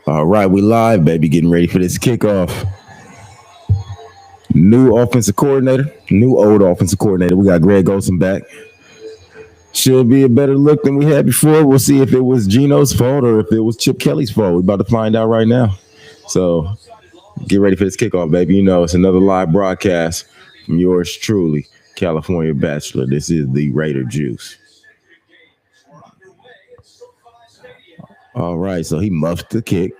All right, we live, baby. Getting ready for this kickoff. New offensive coordinator, new old offensive coordinator. We got Greg Olson back. Should be a better look than we had before. We'll see if it was Gino's fault or if it was Chip Kelly's fault. We're about to find out right now. So get ready for this kickoff, baby. You know, it's another live broadcast from yours truly, California Bachelor. This is the Raider Juice. All right, so he muffed the kick,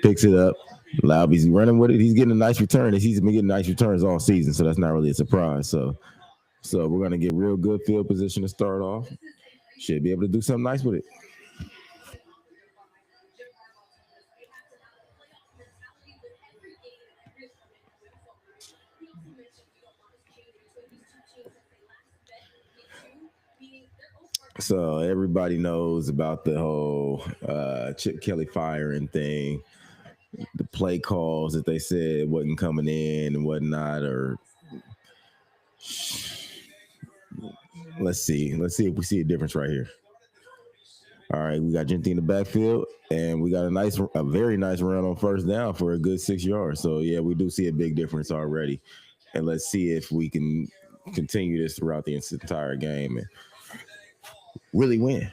picks it up. Lauby's running with it. He's getting a nice return. He's been getting nice returns all season, so that's not really a surprise. So we're going to get real good field position to start off. Should be able to do something nice with it. So everybody knows about the whole Chip Kelly firing thing, the play calls that they said wasn't coming in and whatnot, or let's see if we see a difference right here. All right, we got Genty in the backfield, and we got a very nice run on first down for a good 6 yards. So yeah, we do see a big difference already, and let's see if we can continue this throughout the entire game and really win.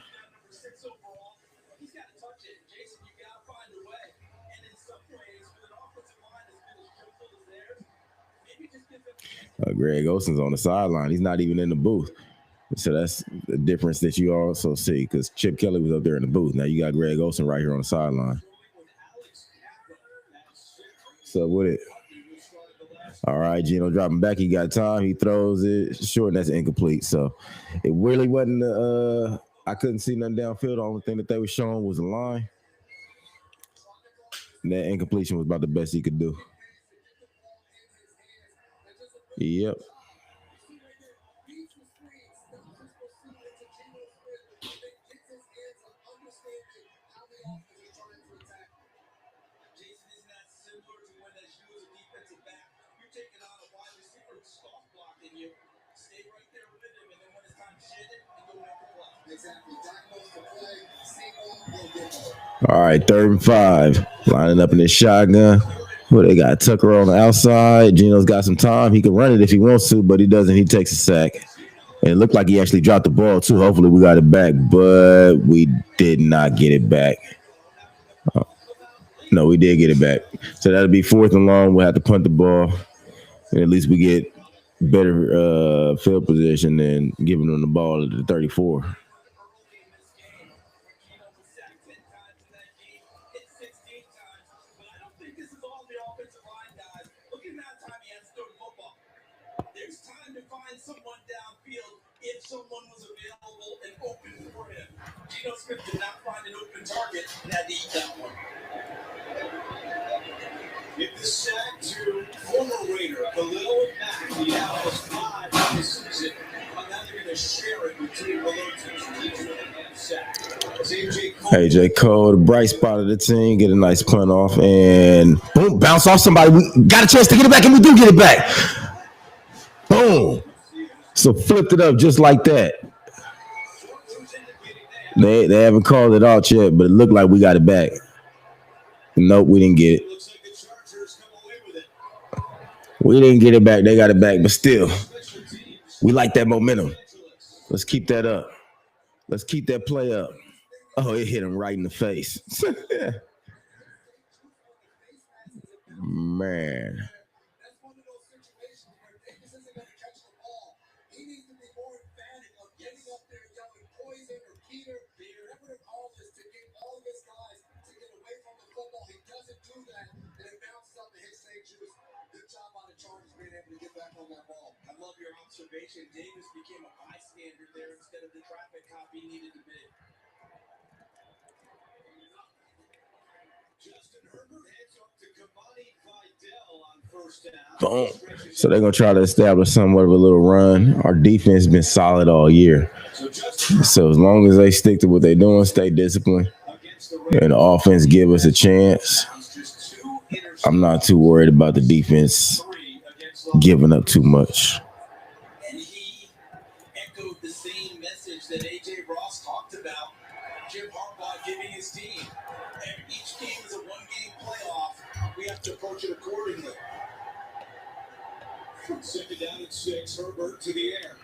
Greg Olson's on the sideline. He's not even in the booth. So that's the difference that you also see, because Chip Kelly was up there in the booth. Now you got Greg Olson right here on the sideline. So with it. All right, Gino dropping back. He got time. He throws it short, and that's incomplete. So it really wasn't I couldn't see nothing downfield. The only thing that they were showing was a line. And that incompletion was about the best he could do. Yep. All right, 3rd and 5. Lining up in this shotgun. Well, they got Tucker on the outside. Gino's got some time. He can run it if he wants to, but he doesn't. He takes a sack. And it looked like he actually dropped the ball, too. Hopefully we got it back, but we did not get it back. No, we did get it back. So that'll be 4th and long. We'll have to punt the ball. And at least we get better field position than giving them the ball at the 34. Someone was available and open for him. Gino Smith did not find an open target and had to eat that one. Give the sack to former Raider Khalil Mack. He now has 5 this season. But now they're going to share it with 2 below teams, each with a half sack. AJ Cole, the bright spot of the team, get a nice punt off and boom, bounce off somebody. We got a chance to get it back, and we do get it back. Boom. So flipped it up just like that. They haven't called it out yet, but it looked like we got it back. Nope, we didn't get it. We didn't get it back. They got it back, but still, we like that momentum. Let's keep that up. Let's keep that play up. Oh, it hit him right in the face. Man. Davis became a bystander there instead of the traffic cop he needed to be. Justin Herbert heads up to Kamani Vidal on first down. Boom. So they're going to try to establish somewhat of a little run. Our defense has been solid all year. So as long as they stick to what they're doing, stay disciplined, and the offense give us a chance, I'm not too worried about the defense giving up too much. same message that A.J. Ross talked about Jim Harbaugh giving his team. And each game is a one-game playoff. We have to approach it accordingly. Second down and 6, Herbert to the air.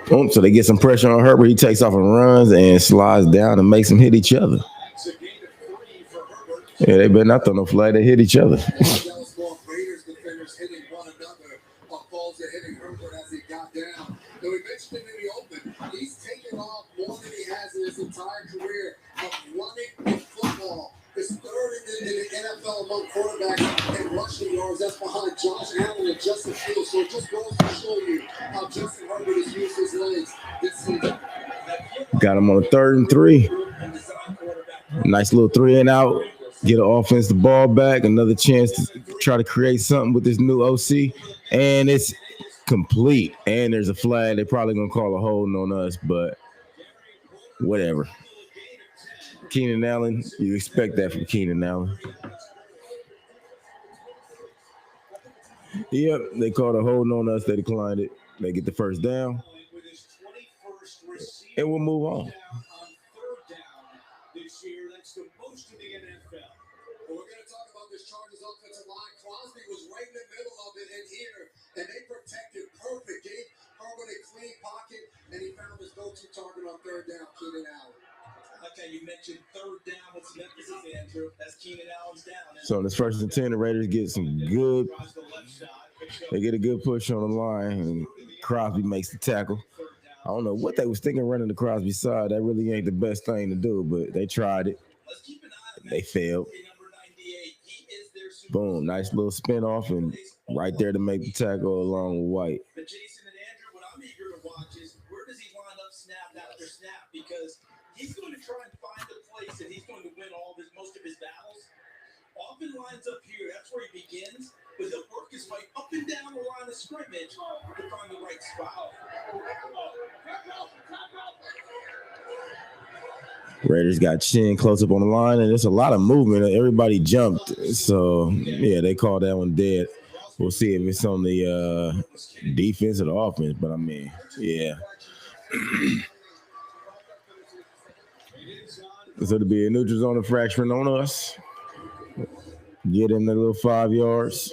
Boom, so they get some pressure on Herbert. He takes off and runs and slides down and makes them hit each other. It's a gain of 3 for Herbert. Yeah, they better not throw no flag. They hit each other. Dallas Ball Raiders defenders hitting one another while balls are hitting Herbert as he got down. Now, we mentioned it in the open. He's taken off more than he has in his entire career of running in football. His third in the NFL among quarterbacks and rushing yards. That's behind Josh Allen and Justin Fields. So it just goes to show you how Justin Herbert has used his legs this season. Got him on 3rd and 3. Nice little 3 and out. Get an offense the ball back. Another chance to try to create something with this new OC. And it's complete. And there's a flag. They're probably going to call a holding on us, but whatever. Keenan Allen, you expect that from Keenan Allen. Yep, they called a holding on us. They declined it. They get the first down. And we'll move on. This year, that's the most in the NFL. Well, we're going to talk about this Chargers offensive line. Crosby was right in the middle of it in here, and they protected perfect. Gave Herbert a clean pocket, and he found his go-to target on 3rd down, Keenan Allen. Okay, you mentioned 3rd down. What's the emphasis, Andrew? That's Keenan Allen's down. So in this 1st and 10, the Raiders get some good. They get a good push on the line, and Crosby makes the tackle. I don't know what they was thinking running the Crosby side. That really ain't the best thing to do, but they tried it. They failed. Boom, nice little spin off and right there to make the tackle along with White. But Jason and Andrew, what I'm eager to watch is where does he line up snap after snap? Because he's going to try and find a place that he's going to win most of his battles. Often lines up here, that's where he begins, but he'll work his way up and down the line of scrimmage to find the right spot. Raiders got Chin close up on the line, and there's a lot of movement. Everybody jumped, so yeah, they called that one dead. We'll see if it's on the defense or the offense, but I mean, yeah. So to be a neutral zone infraction on us. Get in the little 5 yards.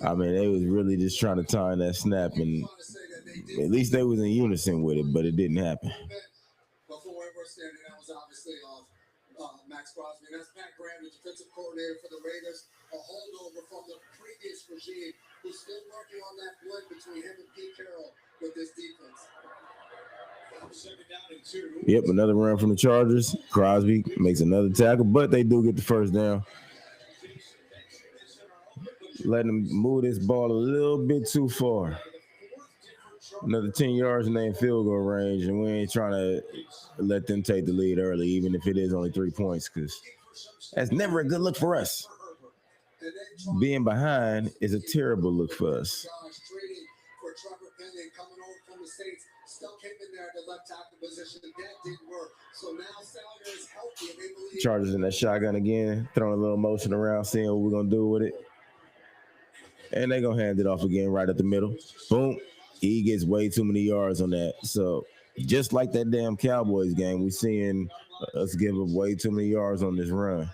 I mean, they was really just trying to time that snap, and at least they was in unison with it, but it didn't happen. Before we're standing, that was obviously Max Crosby. And that's Pat Graham, the defensive coordinator for the Raiders, a holdover from the previous regime, who's still working on that blend between him and Pete Carroll with this defense. Yep, another run from the Chargers. Crosby makes another tackle, but they do get the first down. Letting them move this ball a little bit too far. Another 10 yards and they in field goal range, and we ain't trying to let them take the lead early, even if it is only 3 points, because that's never a good look for us. Being behind is a terrible look for us. Chargers in that shotgun again, throwing a little motion around, seeing what we're going to do with it. And they're going to hand it off again right at the middle. Boom. He gets way too many yards on that. So just like that damn Cowboys game, we're seeing us give up way too many yards on this run.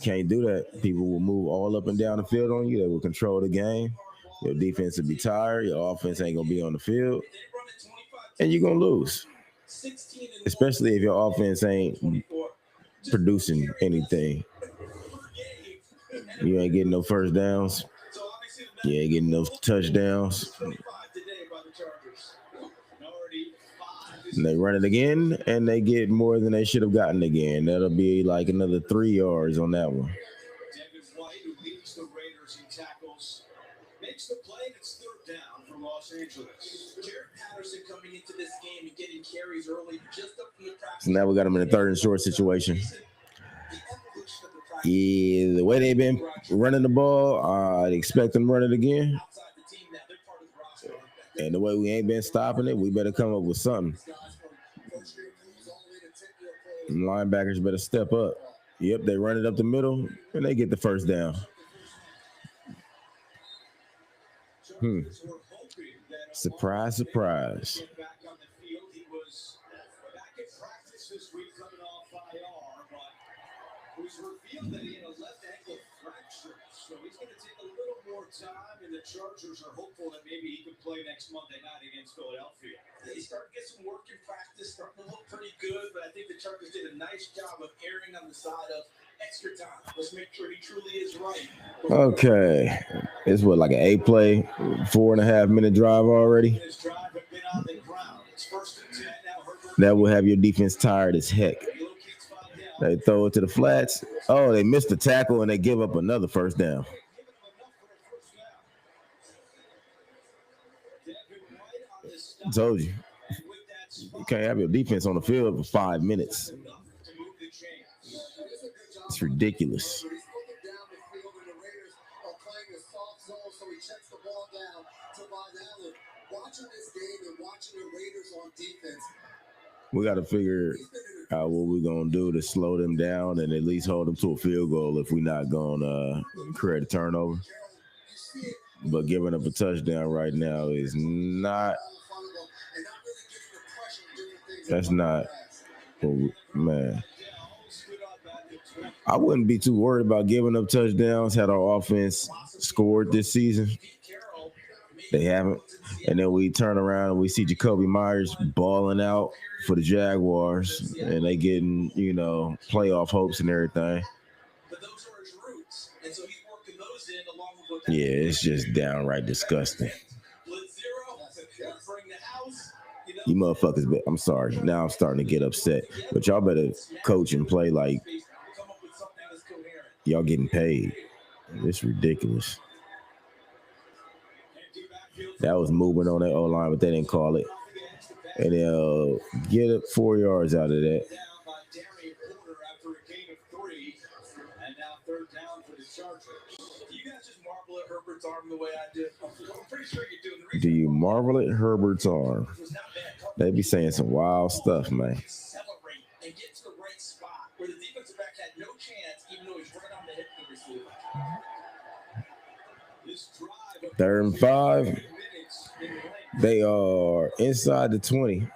Can't do that. People will move all up and down the field on you. They will control the game. Your defense will be tired. Your offense ain't going to be on the field. And you're going to lose. Especially if your offense ain't producing anything. You ain't getting no first downs. You ain't getting no touchdowns. And they run it again, and they get more than they should have gotten again. That'll be like another 3 yards on that one. Devin White, who leads the Raiders in tackles, makes the play, and it's 3rd down for Los Angeles. Jared Patterson coming into this game and getting carries early, just up from the practice. So now we got him in a 3rd and short situation. Yeah, the way they've been running the ball, I'd expect them to run it again. And the way we ain't been stopping it, we better come up with something. And linebackers better step up. Yep, they run it up the middle, and they get the first down. Surprise, surprise. Back on the field. He was back in practice this week coming off IR, but it was revealed that he had a left ankle fracture. So he's going to take a little more time, and the Chargers are hopeful that maybe he can play next Monday night against Philadelphia. He's starting to get some work in practice, starting to look pretty good, but I think the Chargers did a nice job of erring on the side of extra time. Let's make sure he truly is right. Okay. It's what, like an 8-play, 4.5-minute drive already? His drive had been on the ground. It's 1st and 10 now. Herbert That will have your defense tired as heck. relocates 5 down. They throw it to the flats. Oh, they missed the tackle and they give up another first down. Giving him enough for a first down. Devin White on the stop. Told you. And with that spot, You can't have your defense on the field for 5 minutes. enough to move the chains. It's ridiculous. But he's looking down the field, and the Raiders are playing a soft zone, so he checks the ball down to Von Allen. Watching this game and watching the Raiders on defense, We got to figure out what we're going to do to slow them down and at least hold them to a field goal if we're not going to create a turnover. Gerald, you see it But giving up a touchdown right now is not, all in front of them and not really getting the pressure and different things. that's not, man. Dell stood up at the 20. I wouldn't be too worried about giving up touchdowns had our offense scored this season. Pete Carroll made They haven't. And then we turn around and we see Jacoby Myers balling out for the Jaguars and they getting, playoff hopes and everything. but those are his roots, and so he's working those in along with what Yeah, it's just downright disgusting. Blitz zero, bring the house. You motherfuckers, I'm sorry. Now I'm starting to get upset. But y'all better coach and play like Come up with something that's coherent. y'all getting paid. It's ridiculous. Empty backfield. That was moving on that O-line, but they didn't call it. And they'll get it 4 yards out of that. Down by Darian Porter after a gain of 3, and now 3rd down for the Chargers. Do you guys just marvel at Herbert's arm the way I do? I'm pretty sure you do. And the reason Do you marvel at Herbert's arm? it was not bad coverage. They be saying some wild stuff, man. Accelerate and get to the right spot where the defensive back had no chance, even though he's right on the hip of the receiver. This drive of 3rd and 5. minutes in length. They are inside the 20.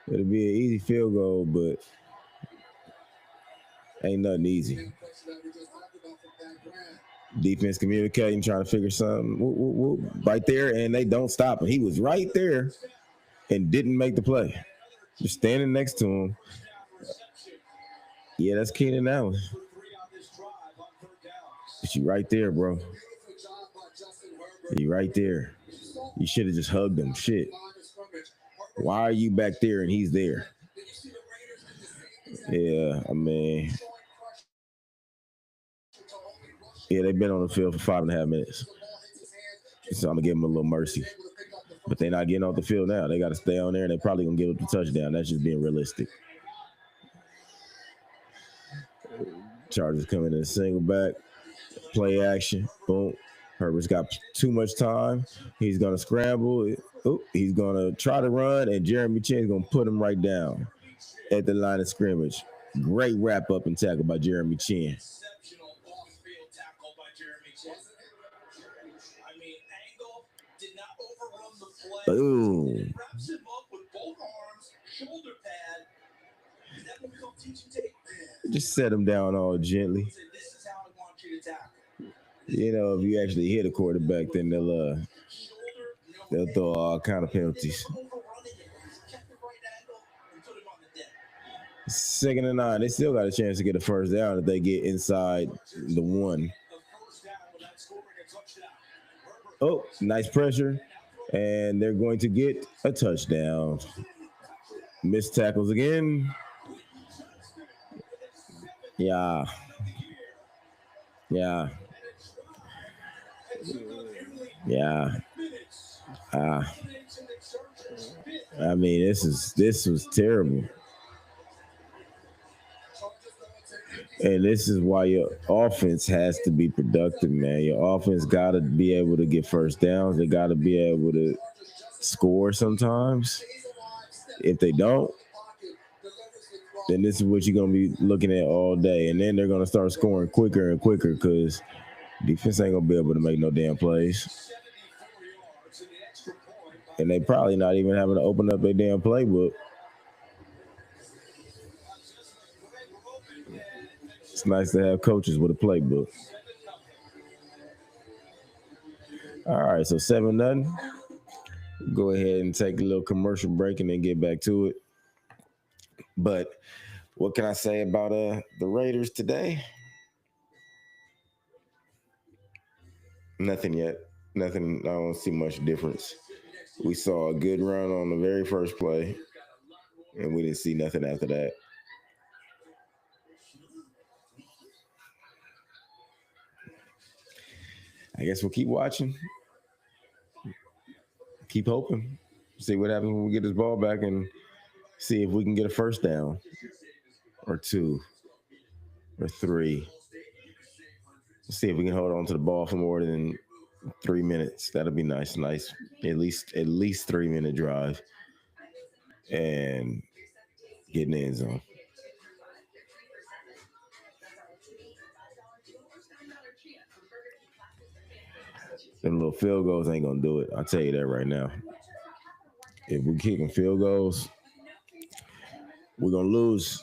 It'll be an easy field goal, but ain't nothing easy. And question that we just talked about from Pat Grant. Defense communicating, trying to figure something whoop, whoop, whoop, right there, and they don't stop him. He was right there and didn't make the play. Just standing next to him. First down reception Yeah, that's Keenan Allen. for 3 on this drive on 3rd downs. But you right there, bro. Beautiful job by Justin Herbert. You right there. You should have just hugged him. Shit. Line of scrimmage. Herbert, Why are you back there and he's there? did you see the Raiders did the same exact Yeah, I mean, showing pressure to only rush yeah, they've been on the field for 5.5 minutes. the ball hits his hands. So I'm gonna give them a little mercy. Able to pick up the But they're not getting off the field now. They got to stay on there and they're probably gonna give up the touchdown. That's just being realistic. Chargers coming in a single back, play action, boom. Herbert's got too much time. He's gonna scramble. He's gonna try to run, and Jeremy Chinn's gonna put him right down at the line of scrimmage. Great wrap up and tackle by Jeremy Chinn. exceptional off-field tackle by Jeremy Chin. I mean, Angle did not overrun the play. Boom. Wraps him up with both arms, shoulder pad. Is that what we call teaching tape? Man. Just set him down all gently. He said, this is how I want you to tackle. You know, if you actually hit a quarterback, then Shoulder, no they'll throw all kind of penalties. overrunning it. He kept the right angle and put him on the deck. 2nd and 9. They still got a chance to get a first down if they get inside the 1. A first down without scoring a touchdown. Herbert Oh, nice pressure. And they're going to get a touchdown. Missed tackles again. Yeah. Yeah. Yeah. I mean, this was terrible. And this is why your offense has to be productive, man. Your offense got to be able to get first downs. They got to be able to score sometimes. If they don't, then this is what you're going to be looking at all day. And then they're going to start scoring quicker and quicker because defense ain't going to be able to make no damn plays. And they probably not even having to open up their damn playbook. It's nice to have coaches with a playbook. All right, so 7-0. Go ahead and take a little commercial break and then get back to it. But what can I say about the Raiders today? Nothing yet. Nothing. I don't see much difference. We saw a good run on the very first play, and we didn't see nothing after that. I guess we'll keep watching, keep hoping, see what happens when we get this ball back, and see if we can get a first down or two or three. See if we can hold on to the ball for more than 3 minutes. That'll be nice. Nice. At least 3-minute drive and get in the end zone. Them little field goals ain't gonna do it. I'll tell you that right now. If we're kicking field goals, we're gonna lose.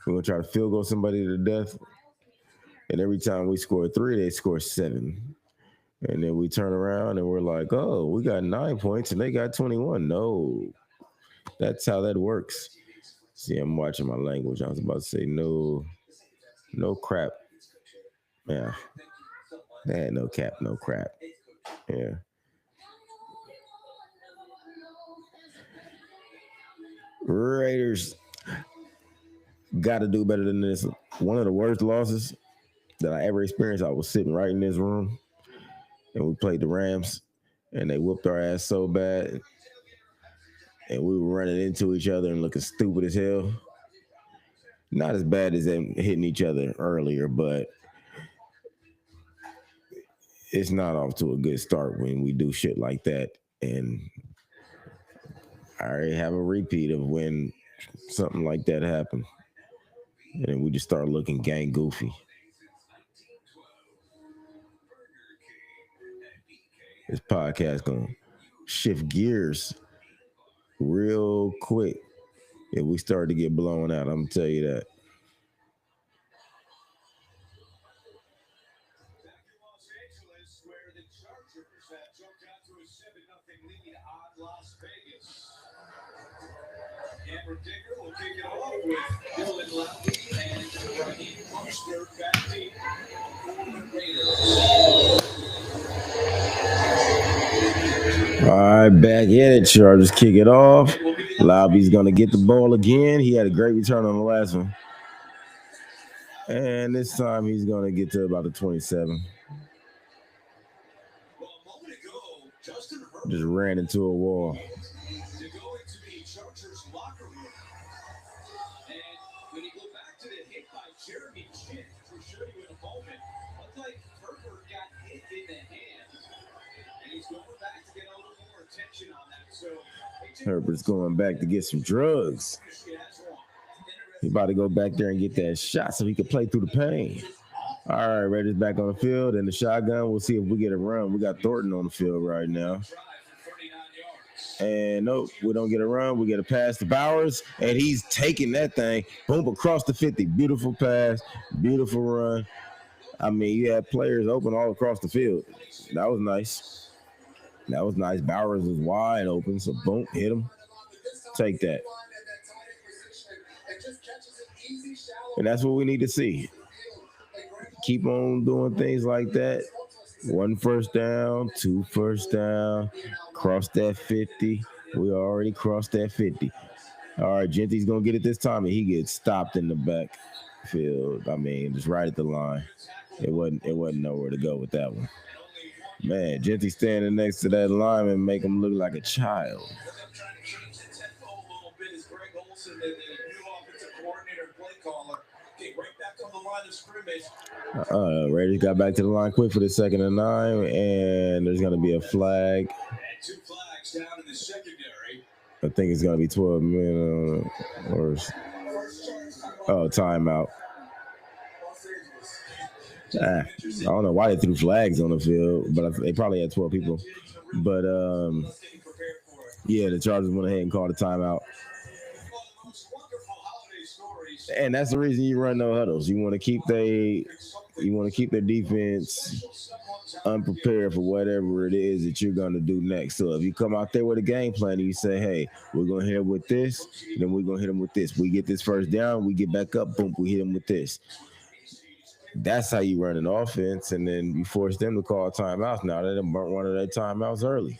We're gonna try to field goal somebody to death. And every time we score 3, they score 7. And then we turn around and we're like, oh, we got 9 points and they got 21. No, that's how that works. See, I'm watching my language. I was about to say no crap. Yeah. No cap, no crap. Yeah. Raiders got to do better than this. One of the worst losses that I ever experienced, I was sitting right in this room and we played the Rams and they whooped our ass so bad and we were running into each other and looking stupid as hell. Not as bad as them hitting each other earlier, but it's not off to a good start when we do shit like that. And I already have a repeat of when something like that happened. And we just start looking gang goofy. This podcast gonna shift gears real quick if we start to get blown out. I'm gonna tell you that. Will kick it off with Dylan Lowry and Raheem Mostert back deep for the Raiders. All right, back in it. Chargers kick it off. Lobby's going to get the ball again. He had a great return on the last one. And this time he's going to get to about the 27. Just ran into a wall. To go into the Chargers locker room. And when you go back to the hit by Jeremy Chin, we'll show you in a moment, looked like Herbert got hit in the hand. And he's going back to get a little more attention on that. So Herbert's going back to get some drugs. He's about to go back there and get that shot so he can play through the pain. All right, Raiders back on the field and the shotgun. We'll see if we get a run. We got Thornton on the field right now. And nope, we don't get a run. We get a pass to Bowers, and he's taking that thing. Boom, across the 50. Beautiful pass, beautiful run. I mean, you had players open all across the field. That was nice. That was nice. Bowers was wide open, so boom, hit him. Take that. And that's what we need to see. Keep on doing things like that. 1 first down, 2 first down, cross that 50. We already crossed that 50. All right, Genty's going to get it this time, and he gets stopped in the backfield. I mean, just right at the line. It wasn't nowhere to go with that one. Man, Genty standing next to that lineman make him look like a child. Raiders got back to the line quick for the 2nd and 9, and there's going to be a flag. 2 flags down in the secondary. I think it's going to be 12 minutes or timeout. I don't know why they threw flags on the field, but they probably had 12 people. But yeah, the Chargers went ahead and called a timeout. And that's the reason you run no huddles. You want to keep their defense unprepared for whatever it is that you're going to do next. So if you come out there with a game plan and you say, hey, we're going to hit them with this, then we're going to hit them with this. We get this first down, we get back up, boom, we hit them with this. That's how you run an offense, and then you force them to call timeouts. Now they done burnt one of their timeouts early.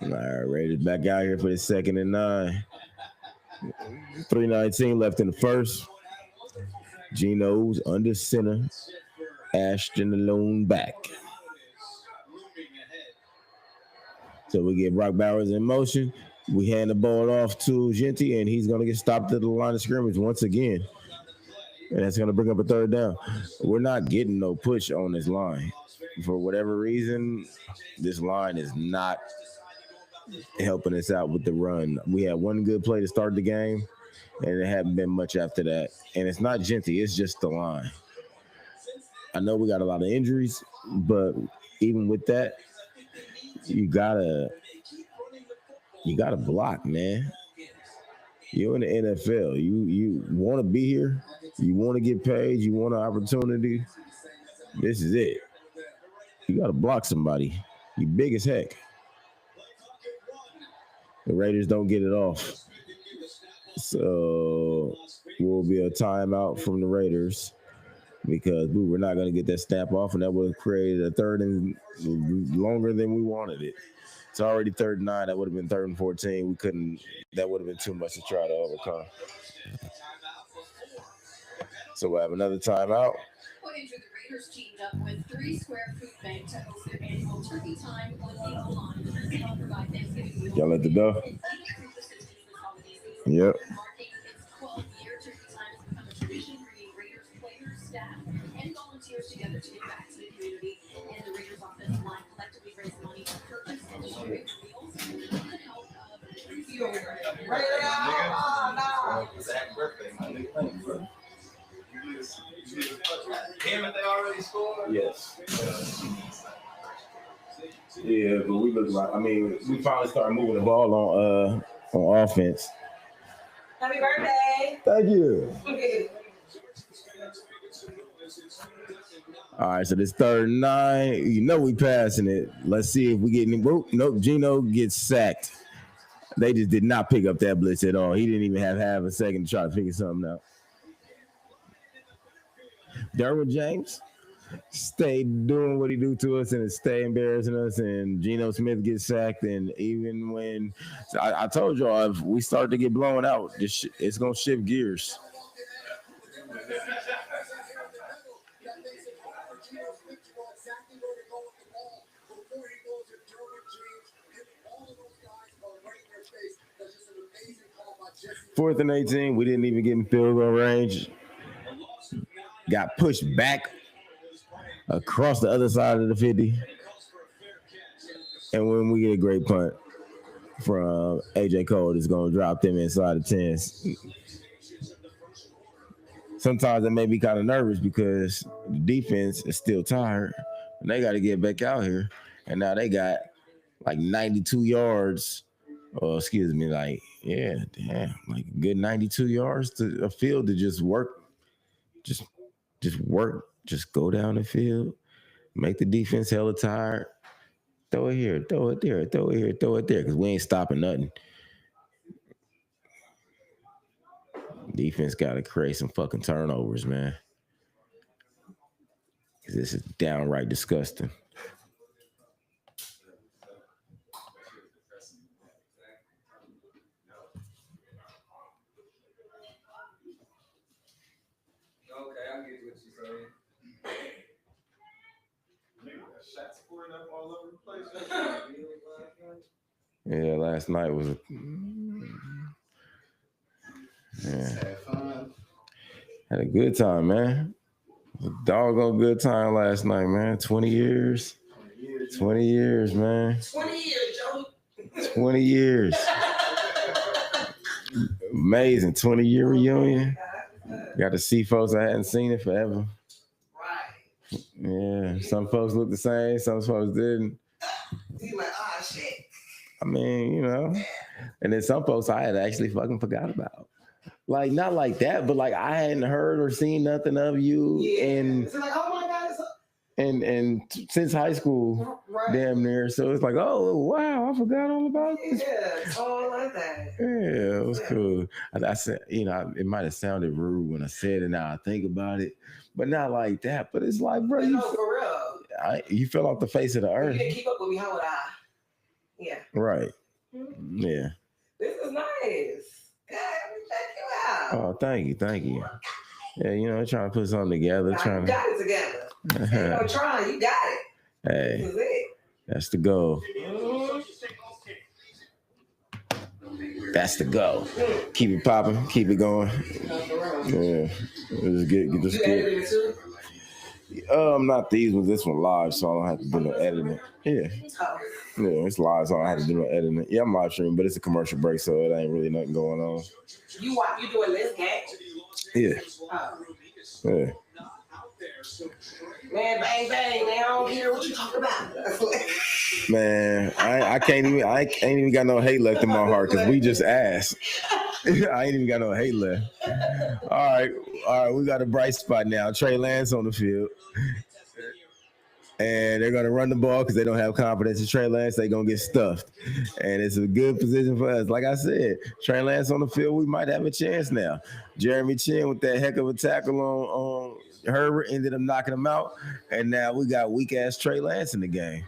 All right, Raiders back out here for the 2nd and 9. 3:19 left in the first. Geno's under center. Ashton alone back. So we get Brock Bowers in motion. We hand the ball off to Genti, and he's going to get stopped at the line of scrimmage once again. And that's going to bring up a 3rd down. We're not getting no push on this line. For whatever reason, this line is not helping us out with the run. We had one good play to start the game, and it hadn't been much after that. And it's not Genti, it's just the line. I know we got a lot of injuries, but even with that, you gotta block, man. You're in the NFL. You want to be here. You want to get paid. You want an opportunity. This is it. You got to block somebody. You big as heck. The Raiders don't get it off. So will be a timeout from the Raiders because we were not going to get that snap off, and that would have created a 3rd and longer than we wanted it. It's already 3rd and 9. That would have been 3rd and 14. We couldn't. That would have been too much to try to overcome. So we'll have another timeout. Footage of the Raiders teamed up with 3 Square Food Bank to host their annual turkey time with the O-line. They'll provide Thanksgiving. Y'all let the door. Yep. Marking its 12th year, turkey time has become a tradition, bringing Raiders players, staff, and volunteers together to give back to the community. And the Raiders offensive line collectively raised money to purchase and distribute meals with the help of Happy birthday, my nigga. Damn it, they already scored? Yes. Yeah, but we look like, we finally started moving the ball on offense. Happy birthday. Thank you. All right, so this 3rd and 9, you know we passing it. Let's see if we get any. Nope, Geno gets sacked. They just did not pick up that blitz at all. He didn't even have half a second to try to figure something out. Derwin James stayed doing what he do to us and stay embarrassing us, and Geno Smith gets sacked. And even when I told y'all, if we start to get blown out, it's gonna shift gears. Fourth and 18, we didn't even get in field goal range. Got pushed back across the other side of the 50. And when we get a great punt from AJ Cole, it's going to drop them inside the 10s. Sometimes I may be kind of nervous because the defense is still tired and they got to get back out here. And now they got like 92 yards. Oh, excuse me, like a good 92 yards to a field to just work. Just work. Just go down the field. Make the defense hella tired. Throw it here, throw it there, throw it here, throw it there, because we ain't stopping nothing. Defense got to create some fucking turnovers, man. Because this is downright disgusting. Okay, I get what you're saying. Shots pouring up all over the place. Yeah, last night was had a good time, man. It was a doggone good time last night, man. 20 years. 20 years. 20 years, man. 20 years, Joe. 20 years. Amazing. 20-year reunion. Got to see folks I hadn't seen it forever. Right. Yeah. Some folks look the same. Some folks didn't. You like, oh shit. I mean, you know. And then some folks I had actually fucking forgot about. Like, not like that, but like I hadn't heard or seen nothing of you. Yeah. And It's like, oh my God. since high school, Right. damn near. So it's like, oh wow, I forgot all about this. Yeah, it's all like that. Yeah, it was cool. I said, you know, it might have sounded rude when I said it. Now I think about it, but not like that. But it's like, bro, No, for real. You fell off the face of the You earth. didn't keep up with me. How would I? Yeah. Right. Mm-hmm. Yeah. This is nice. God, let me check you out. Oh, thank you. Yeah, you know, trying to put something together. Nah, you got it together. Ain't no trying. You got it. Hey, This is it. that's the goal. Mm-hmm. That's the goal. Keep it popping. Keep it going. Yeah. Just get this You good. edited it too? Not these ones. This one live, so I don't have to do no editing. Yeah. Oh. Yeah, it's live, so I don't have to do no editing. Yeah, I'm live streaming, but it's a commercial break, so it ain't really nothing going on. You doing this game? Yeah. Oh. Yeah. Man, bang bang, man. I don't hear what you talking about. Man, I ain't even got no hate left in my heart because we just asked. I ain't even got no hate left. All right, we got a bright spot now. Trey Lance on the field. And they're going to run the ball because they don't have confidence in Trey Lance. They're going to get stuffed. And it's a good position for us. Like I said, Trey Lance on the field, we might have a chance now. Jeremy Chin with that heck of a tackle on Herbert ended up knocking him out. And now we got weak-ass Trey Lance in the game.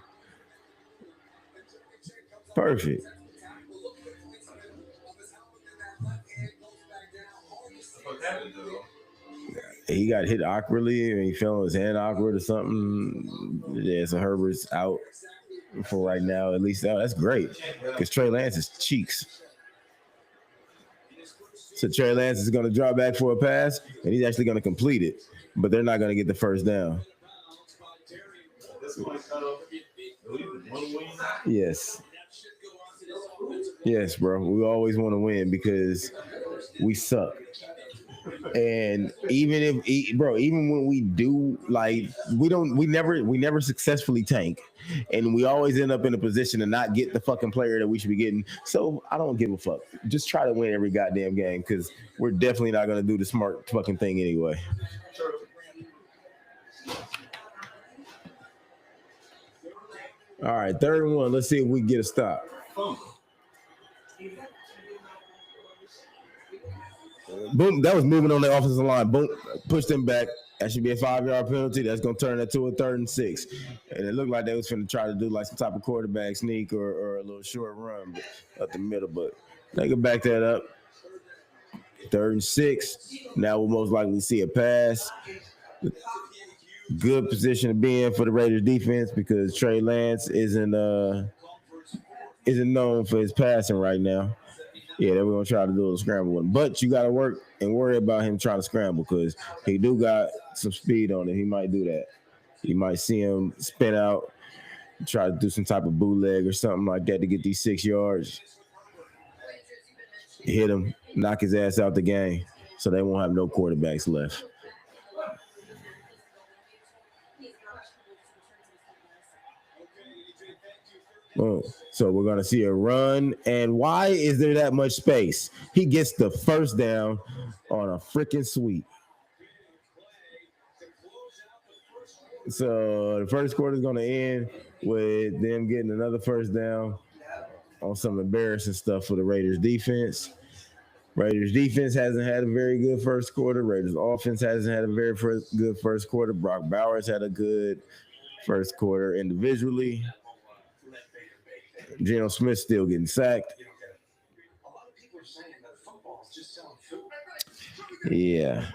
Perfect. He got hit awkwardly and he fell on his hand awkward or something. Yeah, so Herbert's out for right now. At least that's great because Trey Lance's cheeks. So Trey Lance is going to drop back for a pass and he's actually going to complete it, but they're not going to get the first down. Yes. Yes, bro. We always want to win because we suck. And even when we do, like, we never successfully tank, and we always end up in a position to not get the fucking player that we should be getting. So I don't give a fuck. Just try to win every goddamn game because we're definitely not gonna do the smart fucking thing anyway. All right, 3rd and 1. Let's see if we can get a stop. Boom, that was moving on the offensive line. Boom, pushed him back. That should be a 5-yard penalty. That's going to turn that to a 3rd and 6. And it looked like they was finna try to do like some type of quarterback sneak or a little short run up the middle, but they can back that up. 3rd and 6. Now we'll most likely see a pass. Good position to be in for the Raiders defense because Trey Lance isn't known for his passing right now. Yeah, then we're gonna try to do a scramble one. But you gotta work and worry about him trying to scramble because he do got some speed on him. He might do that. You might see him spin out, try to do some type of bootleg or something like that to get these 6 yards. Hit him, knock his ass out the game, so they won't have no quarterbacks left. Oh, so we're going to see a run. And why is there that much space? He gets the first down on a freaking sweep. So the first quarter is going to end with them getting another first down on some embarrassing stuff for the Raiders defense. Raiders defense hasn't had a very good first quarter. Raiders offense hasn't had a very good first quarter. Brock Bowers had a good first quarter individually. Geno Smith still getting sacked. Yeah.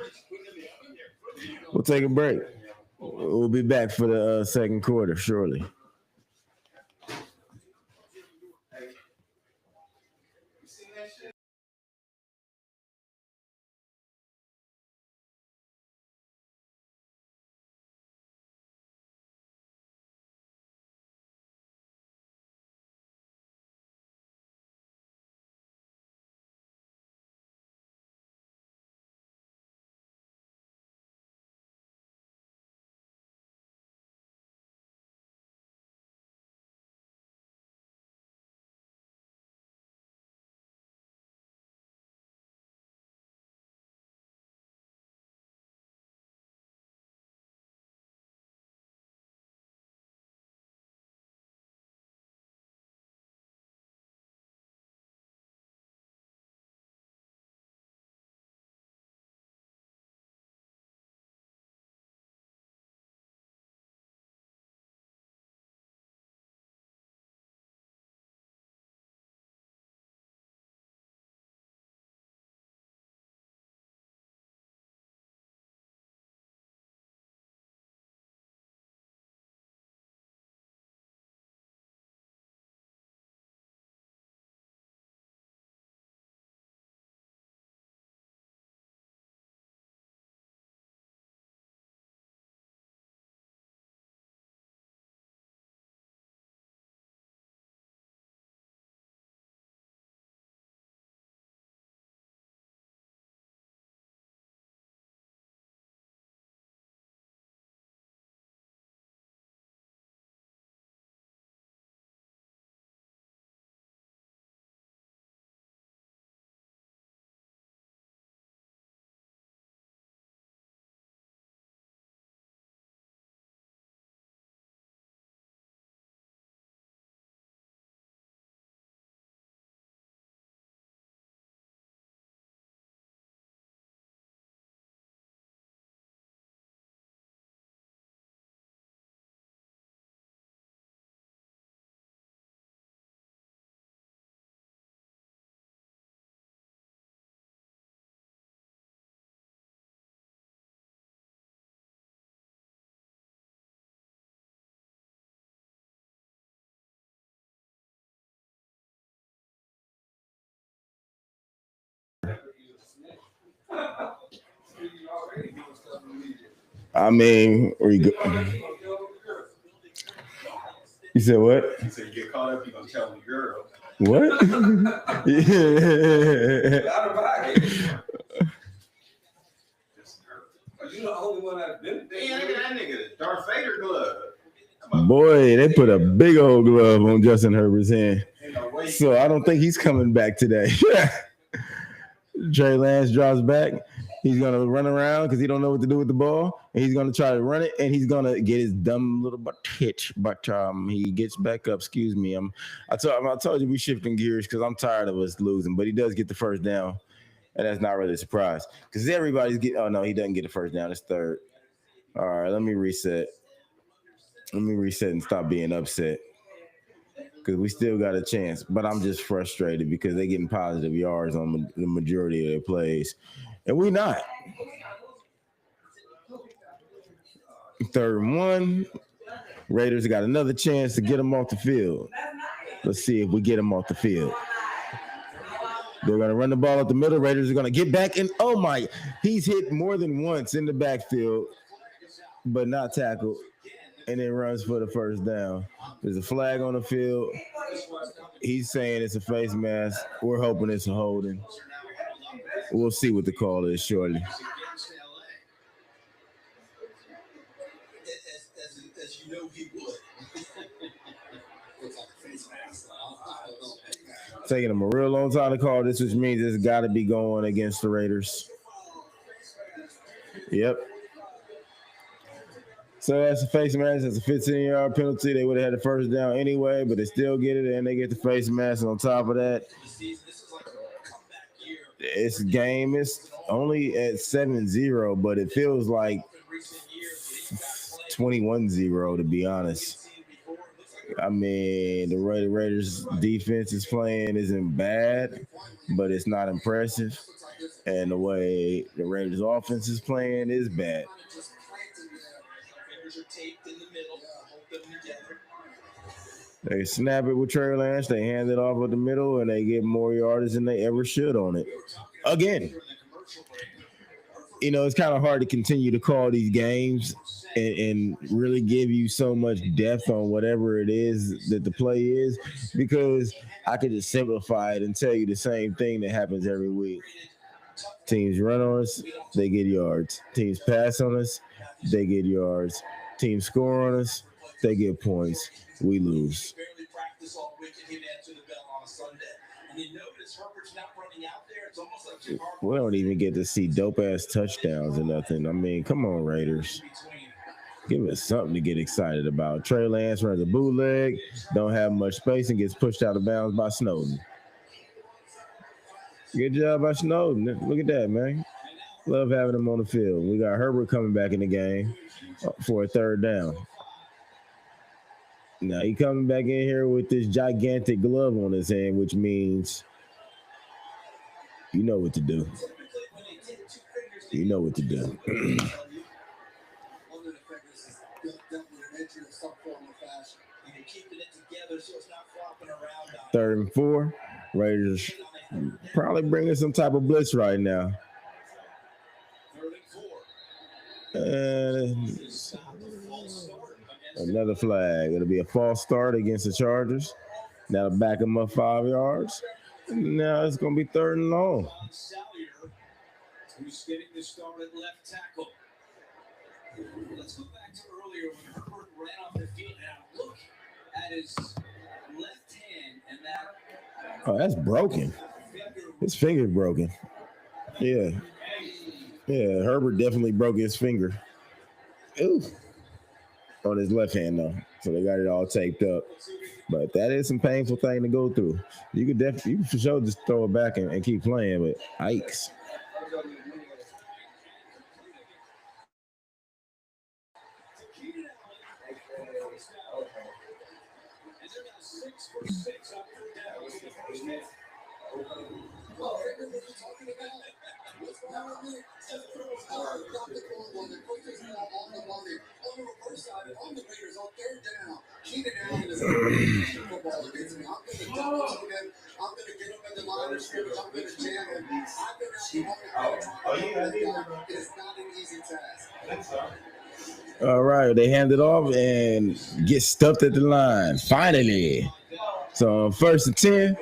We'll take a break. We'll be back for the 2nd quarter, shortly. I mean, where you go? You said what? He said you get caught up, you gonna tell the girl. What? Yeah. Out of pocket. You the only one that been there. Yeah, look at that nigga, Darth Vader glove. Boy, they put a big old glove on Justin Herbert's hand. So I don't think he's coming back today. Trey Lance drops back. He's going to run around because he don't know what to do with the ball. And he's going to try to run it, and he's going to get his dumb little butt hit. But he gets back up. Excuse me. I told you we shifting gears because I'm tired of us losing. But he does get the first down, and that's not really a surprise because everybody's getting – oh, no, he doesn't get the first down. It's third. All right, let me reset. Let me reset and stop being upset because we still got a chance. But I'm just frustrated because they're getting positive yards on the majority of their plays. And we not. 3rd and 1. Raiders got another chance to get them off the field. Let's see if we get them off the field. They're going to run the ball up the middle. Raiders are going to get back. And, oh, my. He's hit more than once in the backfield, but not tackled. And then runs for the first down. There's a flag on the field. He's saying it's a face mask. We're hoping it's a holding. We'll see what the call is shortly. As you know he would. Taking them a real long time to call this, which means it's got to be going against the Raiders. Yep. So that's a face mask. That's a 15-yard penalty. They would have had the first down anyway, but they still get it, and they get the face mask. And on top of that, this game is only at 7-0, but it feels like 21-0, to be honest. I mean, the Raiders' defense isn't bad, but it's not impressive. And the way the Raiders' offense is playing is bad. They snap it with Trey Lance. They hand it off at the middle, and they get more yardage than they ever should on it. Again, it's kind of hard to continue to call these games and really give you so much depth on whatever it is that the play is, because I could just simplify it and tell you the same thing that happens every week. Teams run on us, they get yards. Teams pass on us, they get yards. Teams score on us, they get points. We lose. We don't even get to see dope-ass touchdowns or nothing. I mean, come on, Raiders. Give us something to get excited about. Trey Lance runs a bootleg, don't have much space, and gets pushed out of bounds by Snowden. Good job by Snowden. Look at that, man. Love having him on the field. We got Herbert coming back in the game for a 3rd down. Now he coming back in here with this gigantic glove on his hand, which means you know what to do. You know what to do. 3rd and 4. Raiders probably bringing some type of blitz right now. And another flag. It'll be a false start against the Chargers. That'll back them up 5 yards. Now it's going to be 3rd and long. Who's getting the start at left tackle? Let's go back to earlier when Herbert ran off the field. Now look at his left hand, and that. Oh, that's broken. His finger's broken. Yeah. Yeah, Herbert definitely broke his finger. Ooh. On his left hand, though. So they got it all taped up. But that is some painful thing to go through. You can for sure just throw it back and keep playing, but yikes. All right, they hand it off and get stuffed at the line. Finally. So on 1st and 10,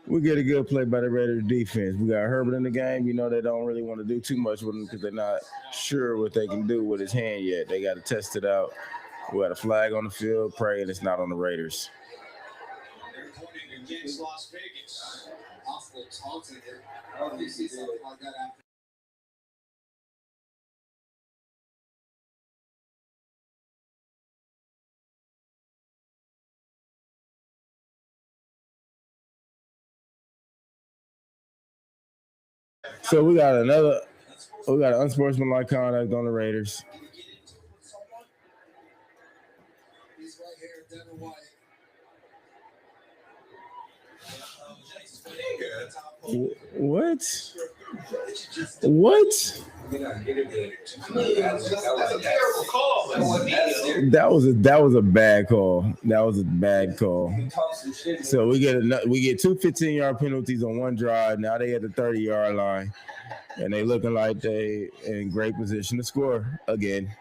we get a good play by the Raiders defense. We got Herbert in the game. You know they don't really want to do too much with him because they're not sure what they can do with his hand yet. They got to test it out. We got a flag on the field, praying it's not on the Raiders. So we got an unsportsmanlike conduct on the Raiders. What? That was a bad call. That was a bad call. So we get two 15-yard penalties on one drive. Now they at the 30-yard line, and they looking like they in great position to score again.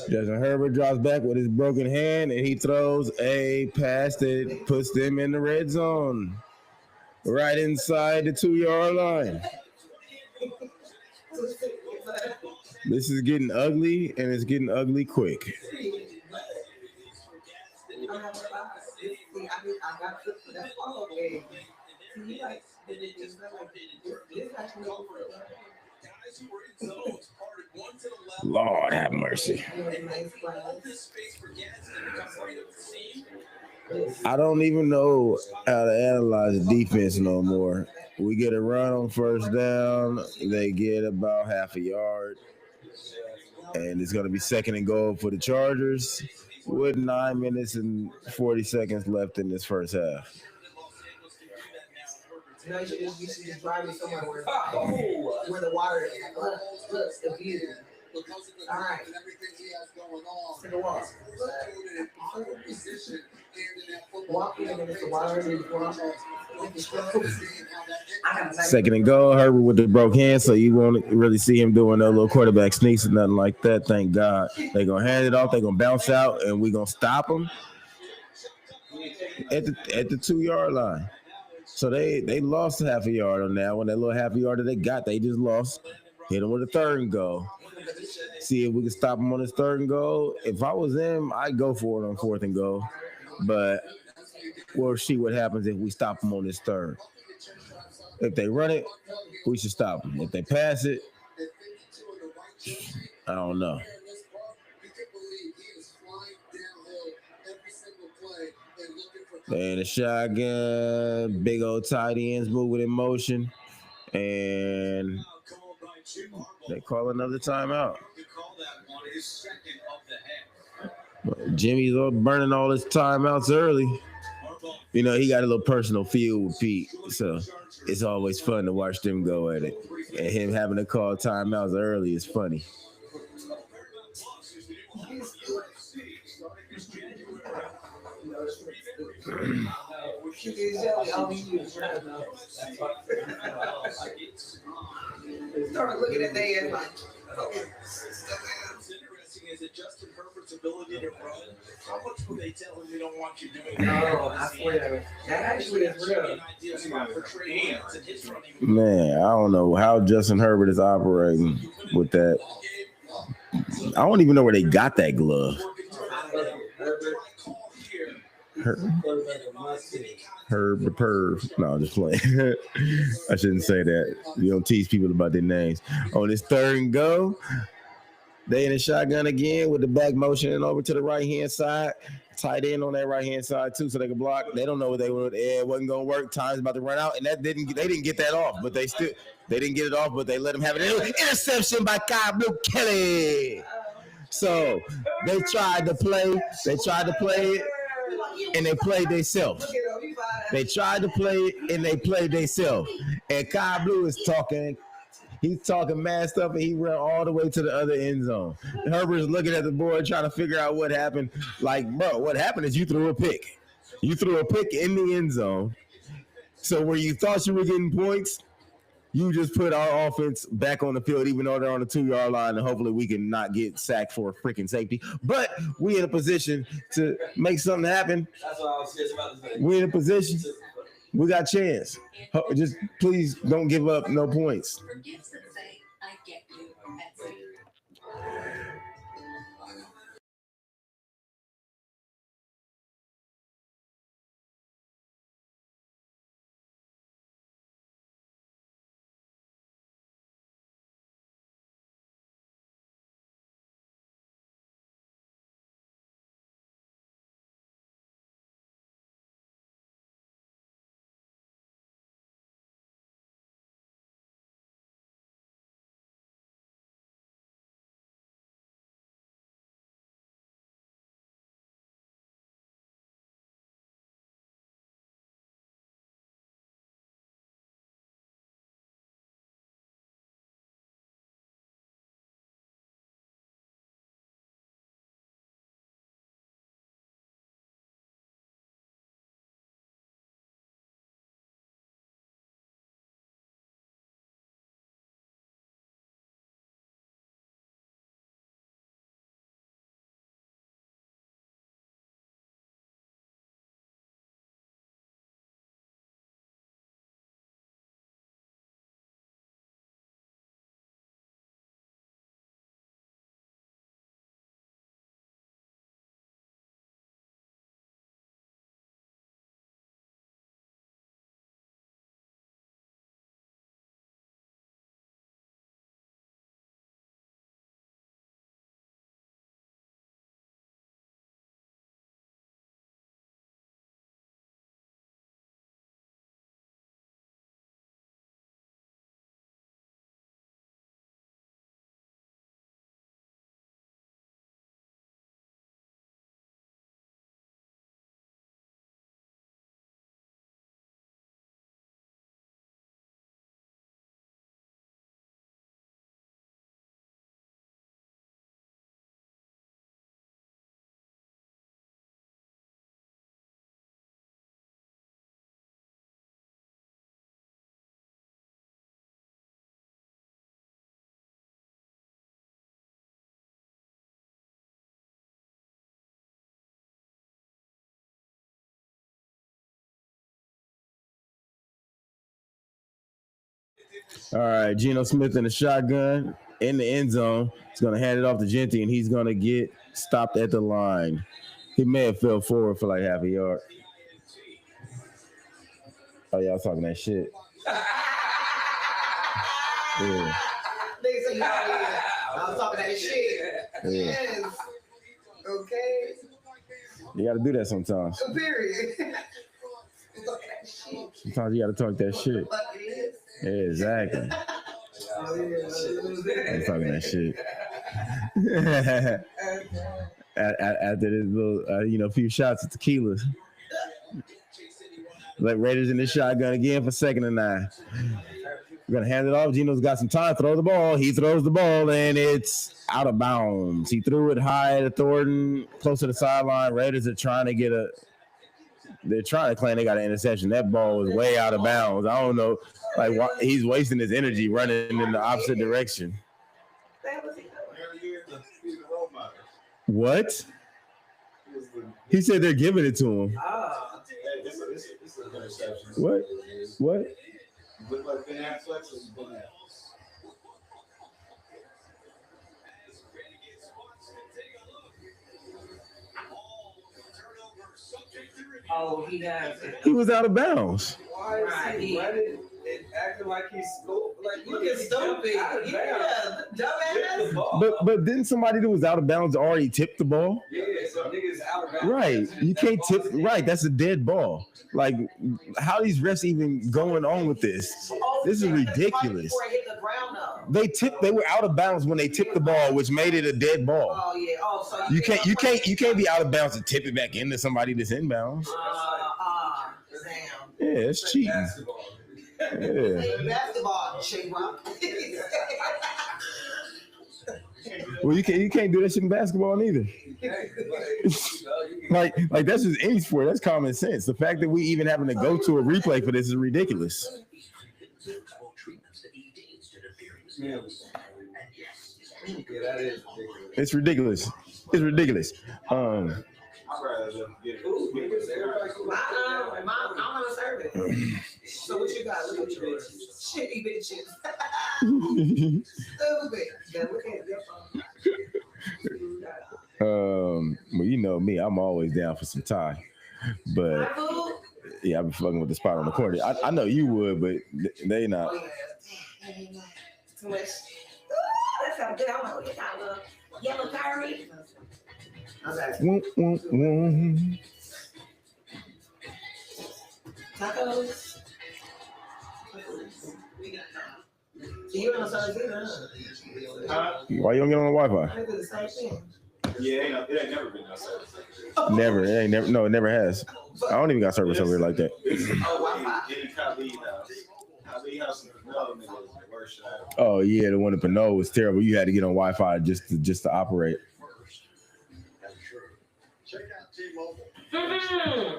Justin Herbert drops back with his broken hand, and he throws a pass that puts them in the red zone, right inside the 2-yard line. This is getting ugly, and it's getting ugly quick. Lord have mercy. I don't even know how to analyze the defense no more. We get a run on first down. They get about half a yard. And it's going to be 2nd and goal for the Chargers with 9 minutes and 40 seconds left in this first half. You should just drive me somewhere where the water is. Look, the view. All right. Take a walk. Walk even if the water is wrong. 2nd and goal. Herbert with the broke hand, so you won't really see him doing no little quarterback sneaks or nothing like that. Thank God. They're going to hand it off. They're going to bounce out, and we're going to stop them at the 2-yard line. So they lost half a yard on that one. That little half a yard that they got, they just lost. Hit them with a 3rd and goal. See if we can stop them on this 3rd and goal. If I was them, I'd go for it on 4th and goal. But we'll see what happens if we stop them on this 3rd. If they run it, we should stop them. If they pass it, I don't know. And a shotgun, big old tight ends moving in motion, and they call another timeout. Jimmy's burning all his timeouts early. You know, he got a little personal feud with Pete, so it's always fun to watch them go at it. And him having to call timeouts early is funny. Start looking at they and like, is it Justin Herbert's ability to run? How much will they tell him they don't want you doing? Oh, I swear. That actually is real. Man, I don't know how Justin Herbert is operating with that. I don't even know where they got that glove. Herb the Perv. No, I'm just playing. I shouldn't say that. You don't tease people about their names. On this 3rd and goal, they in a shotgun again with the back motion over to the right-hand side. Tight end on that right-hand side, too, so they can block. They don't know what they were. It wasn't going to work. Time's about to run out, and they didn't get that off, but they didn't get it off, but they let him have it. Interception by Kyle Blue Kelly. So they tried to play it, and they played themselves. They tried to play it and they played themselves. And Kai Blue is talking. He's talking mad stuff and he ran all the way to the other end zone. Herbert's looking at the board trying to figure out what happened. Like, bro, what happened is you threw a pick. You threw a pick in the end zone. So where you thought you were getting points, you just put our offense back on the field, even though they're on the 2-yard line, and hopefully we can not get sacked for a freaking safety. But we in a position to make something happen. That's what I was just about to say. We in a position. We got a chance. Just please don't give up no points. For gifts that say, I get you, Etsy. All right, Geno Smith in the shotgun in the end zone. He's going to hand it off to Genty, and he's going to get stopped at the line. He may have fell forward for like half a yard. Oh, yeah, I was talking that shit. Yeah. Nigga say, I was talking that shit. Yeah. Yes. Okay. You got to do that sometimes. Period. Talking that shit. Sometimes you got to talk that shit. Fuck it is. Yeah, exactly. I'm talking that shit. After this little, few shots of tequila. Let Raiders in this shotgun again for 2nd and 9. We're going to hand it off. Geno's got some time. Throw the ball. He throws the ball, and it's out of bounds. He threw it high to Thornton, close to the sideline. Raiders are trying to they're trying to claim they got an interception. That ball was way out of bounds. I don't know. Like, he's wasting his energy running in the opposite direction. What? He said they're giving it to him. What? What? Oh, he has it. He was out of bounds. Why is he running and acting like he's stupid? Like, Look at stupid. Yeah, dumbass. But didn't somebody that was out of bounds already tip the ball? Yeah, so niggas out of bounds. Right. You can't tip. Right. That's a dead ball. Like, how are these refs even going on with this? This is ridiculous. Before it hit the ground, though. They were out of bounds when they tipped the ball, which made it a dead ball. Oh yeah. Oh, so You can't be out of bounds to tip it back into somebody that's inbounds. Damn. it's cheating. Basketball. Yeah. Hey, basketball, J-Rock. Well, you can't do that shit in basketball neither. Like that's just any sport. That's common sense. The fact that we even having to go to a replay for this is ridiculous. Yeah, that is ridiculous. It's ridiculous. It's ridiculous. I'd rather them get it. Ooh, niggas, everybody go back. I'm gonna serve it. So what you got? Look at yours. Shitty bitches. Stupid. Yeah, look at your phone. Well, you know me, I'm always down for some Thai. But My food? yeah, I've been fucking with the spot on the corner. I know you would, but they not. Oh, yeah. Too much. Ooh, that sounds good. I don't know what you got, little yellow curry. Okay. Tacos. You don't know something either, huh? Why you don't get on the Wi-Fi? I do the same thing. Yeah, it ain't never been no service. Never. It ain't never. No, it never has. I don't even got service over here like that. Any Khalid house. Khalid house in the middle is the worst shit ever. Oh yeah, the one in Pinot was terrible. You had to get on Wi-Fi just to operate.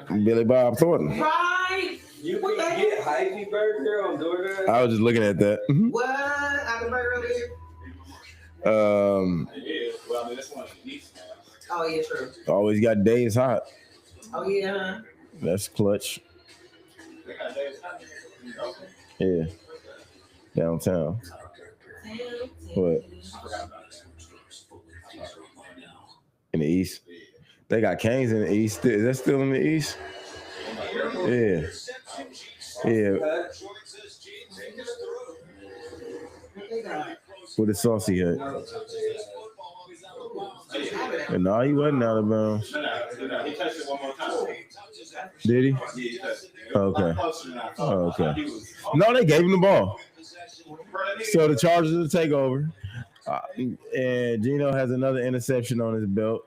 Billy Bob Thornton. Right. You can get Hy-Vee burger on DoorDash. I was just looking at that. What? I can burger over here? Yeah, well, I mean, that's one of the needs now. Oh, yeah, true. Always got days hot. Oh, yeah. That's clutch. They got days hot. Yeah. Downtown. What? In the east. They got Canes in the east. Is that still in the east? Yeah. Yeah. With the saucy hut. And no, he wasn't out of bounds. No, he touched it one more time. Did he? Yeah, he touched it. Okay. Oh, Okay. No, they gave him the ball. So the Chargers will take over. And Gino has another interception on his belt.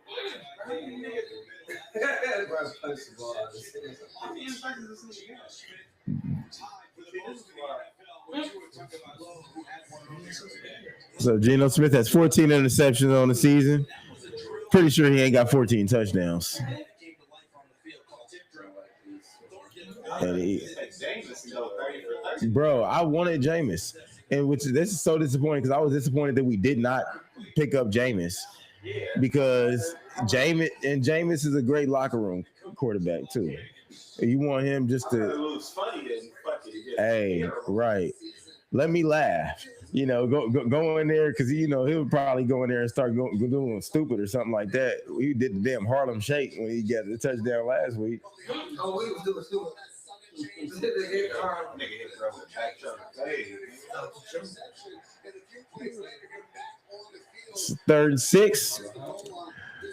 So Geno Smith has 14 interceptions on the season. Pretty sure he ain't got 14 touchdowns. And bro, I wanted Jameis, and this is so disappointing because I was disappointed that we did not pick up Jameis because Jameis is a great locker room quarterback too. You want him just to, hey, right? Let me laugh. You know, go in there because he'll probably go in there and start doing stupid or something like that. We did the damn Harlem Shake when he got the touchdown last week. Oh, we was doing stupid. Third and 6.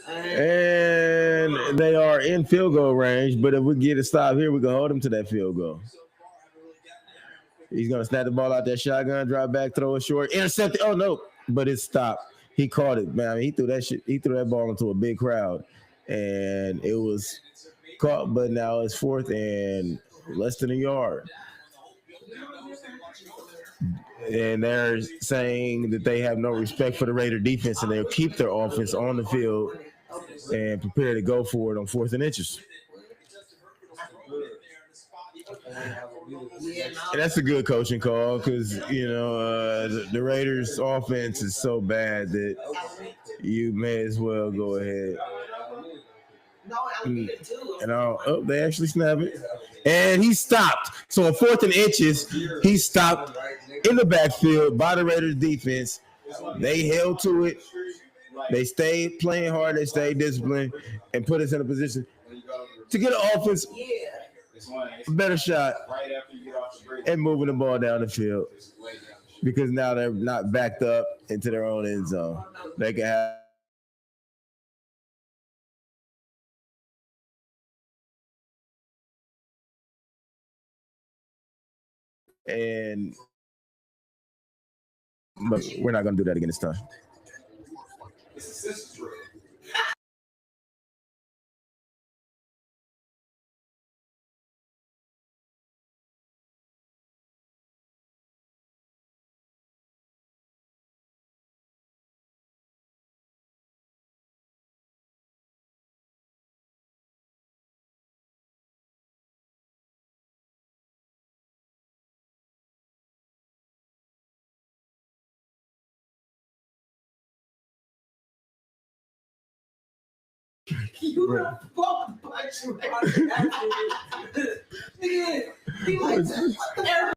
And they are in field goal range, but if we get a stop here, we can hold them to that field goal. He's gonna snap the ball out that shotgun, drop back, throw it short, intercept it. Oh no, but it stopped. He caught it, man. I mean, he threw that ball into a big crowd, and it was caught. But now it's 4th and less than a yard. And they're saying that they have no respect for the Raider defense, and they'll keep their offense on the field and prepare to go for it on 4th and inches. And that's a good coaching call because, the Raiders' offense is so bad that you may as well go ahead. And they actually snap it. And he stopped. So on 4th and inches, he stopped in the backfield by the Raiders defense. They held to it. They stayed playing hard. They stayed disciplined and put us in a position to get an offense a better shot and moving the ball down the field because now they're not backed up into their own end zone. They can have but we're not going to do that again this time. You the fuck punch you. He like that.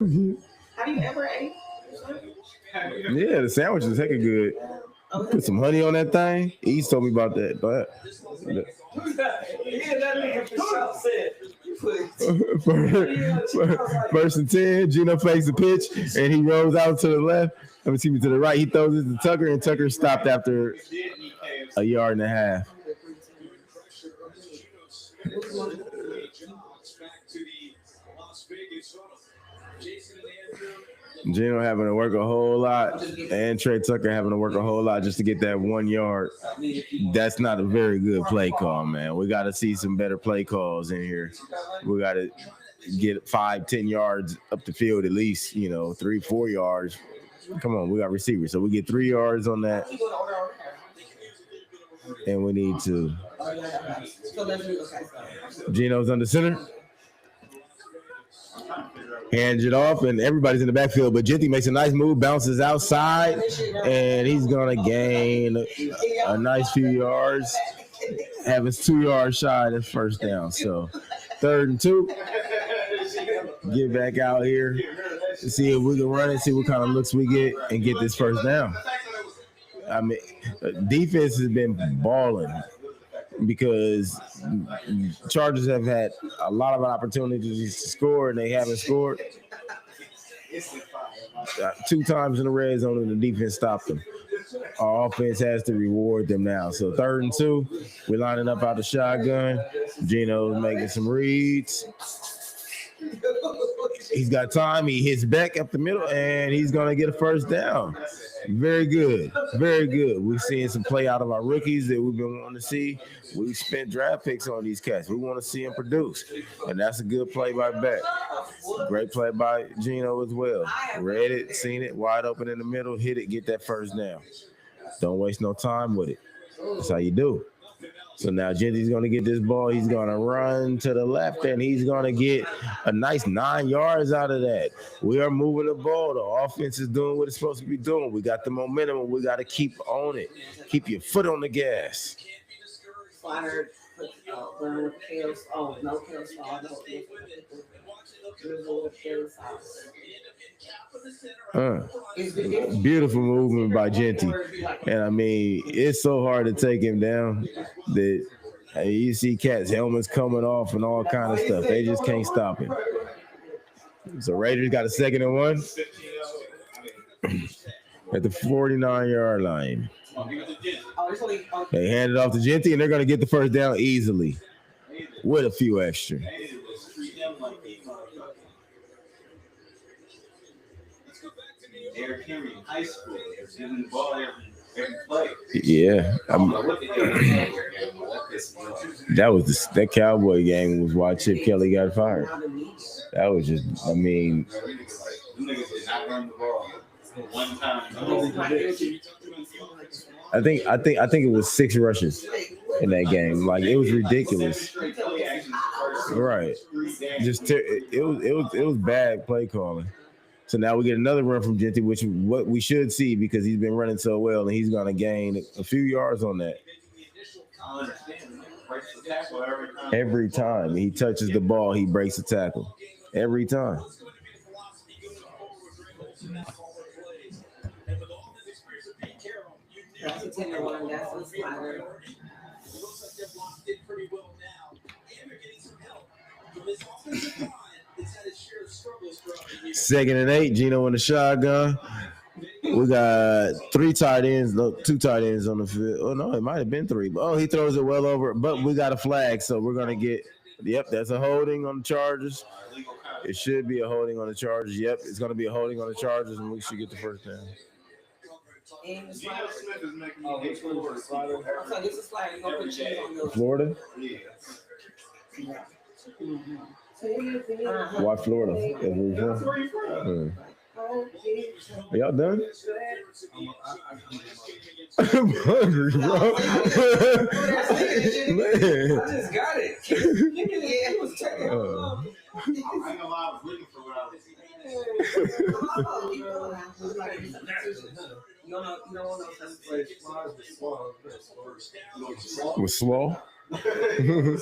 Have you ever ate? Yeah, the sandwich is hecka good. Put some honey on that thing. East told me about that, but Yeah, that nigga for sure said. first and 10, Gino fakes the pitch and he rolls out to the left. Let me see me to the right. He throws it to Tucker, and Tucker stopped after a yard and a half. Gino having to work a whole lot, and Trey Tucker having to work a whole lot just to get that 1 yard. That's not a very good play call, man. We got to see some better play calls in here. We got to get 5-10 yards up the field at least, 3-4 yards. Come on, we got receivers. So we get 3 yards on that. And we need to. Gino's under center. Hands it off, and everybody's in the backfield. But Genty makes a nice move, bounces outside, and he's going to gain a nice few yards. Having 2 yards shy of first down. So 3rd and 2. Get back out here, see if we can run it, see what kind of looks we get, and get this first down. I mean, defense has been balling because Chargers have had a lot of opportunities to score, and they haven't scored. 2 times in the red zone, and the defense stopped them. Our offense has to reward them now. So 3rd and 2, we're lining up out the shotgun. Gino's making some reads. He's got time. He hits back up the middle, and he's going to get a first down. Very good. Very good. We're seeing some play out of our rookies that we've been wanting to see. We spent draft picks on these cats. We want to see them produce, and that's a good play by Beck. Great play by Gino as well. Read it, seen it, wide open in the middle, hit it, get that first down. Don't waste no time with it. That's how you do. So now Genty's going to get this ball. He's going to run to the left, and he's going to get a nice 9 yards out of that. We are moving the ball. The offense is doing what it's supposed to be doing. We got the momentum, and we got to keep on it. Keep your foot on the gas. Beautiful movement by Genty. And I mean, it's so hard to take him down that you see cats' helmets coming off and all kind of stuff. They just can't stop him. So Raiders got a 2nd and 1 at the 49-yard line. They hand it off to Genty, and they're going to get the first down easily with a few extra. Derrick Henry in high school, giving the ball every Yeah, I don't know what the hell that game, but that pissed me off. that Cowboy game was why Chip Kelly got fired. That was just, I mean, Them niggas did not run the ball one time. I think it was 6 rushes in that game. Like it was ridiculous. Right. It was bad play calling. So now we get another run from Genty, which is what we should see because he's been running so well and he's going to gain a few yards on that. Every time he touches the ball, he breaks a tackle. Every time. That's a tender one. That's a slider. It looks like they've locked in pretty well now, and they're getting some help from this offensive line. It's had its share of struggles throughout the year. 2nd and 8, Gino in the shotgun. We got 3 tight ends, 2 tight ends on the field. Oh no, it might have been 3. Oh, he throws it well over, but we got a flag, so we're gonna get. Yep, that's a holding on the Chargers. It should be a holding on the Chargers. Yep, it's gonna be a holding on the Chargers, and we should get the first down. And the Geno slider. Smith is making Oh, me which one was the slider? So this is slider. You gonna put cheese on those. Florida? Uh-huh. Why Florida? That's where you That's from? where you from. Are y'all done? I'm hungry, bro. Man. I just got it. Yeah, it was terrible. I ain't gonna lie, I was looking for what I was eating. You don't want no Like, flies with swans, man. With slaw? You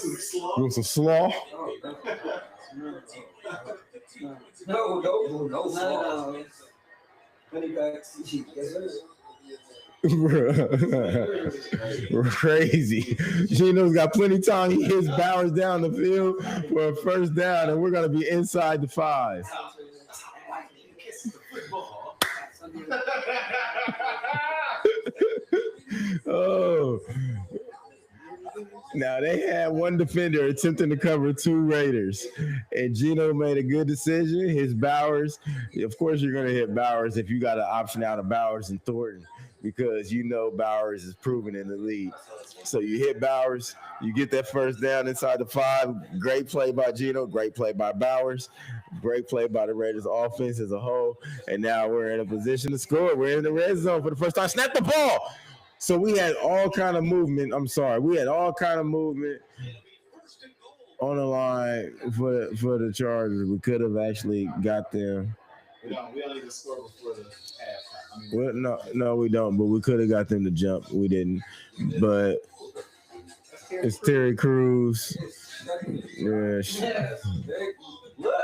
want some slaw? No. No. Honey backs. Yes, sir. Crazy. Gino's got plenty of time. He hits Bowers down the field for a first down, and we're going to be inside the 5. Oh. Now they had one defender attempting to cover 2 Raiders, and Gino made a good decision. His Bowers, of course, you're going to hit Bowers if you got an option out of Bowers and Thornton because you know Bowers is proven in the league. So you hit Bowers, you get that first down inside the 5. Great play by Gino, great play by Bowers, great play by the Raiders offense as a whole. And now we're in a position to score. We're in the red zone for the first time. Snap the ball. So we had all kind of movement. We had all kind of movement on the line for the Chargers. We could have actually got them. We don't need to score before the halftime. Well, no, we don't. But we could have got them to jump. We didn't. But it's Terry Crews. Yeah. Look.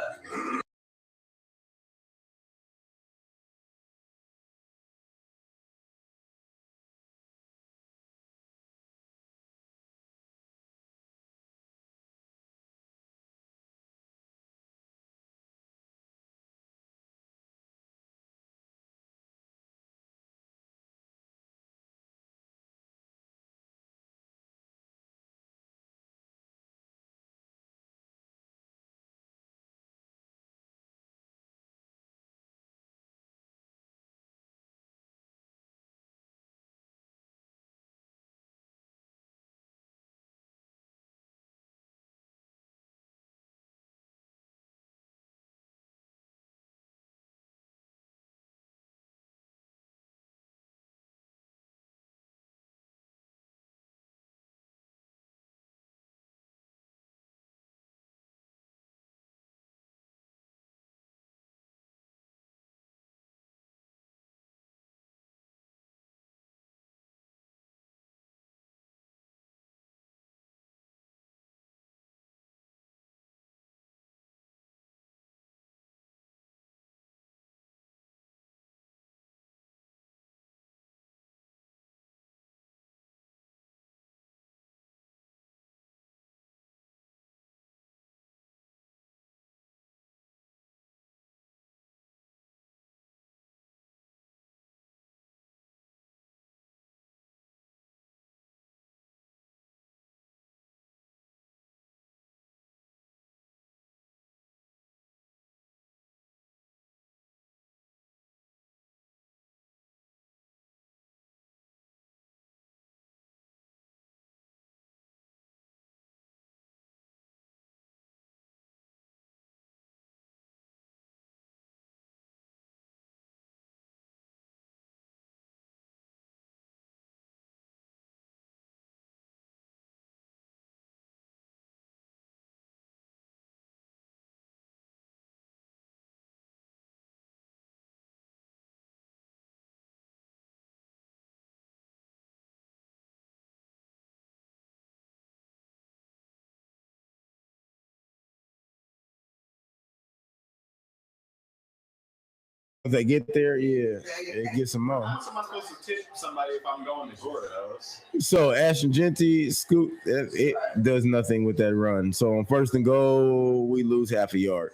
If they get there, yeah, it gets some more. How am I supposed to tip somebody if I'm going to Gordo's? So Ashton Genty, Scoot, it does nothing with that run. So on first and goal, we lose half a yard.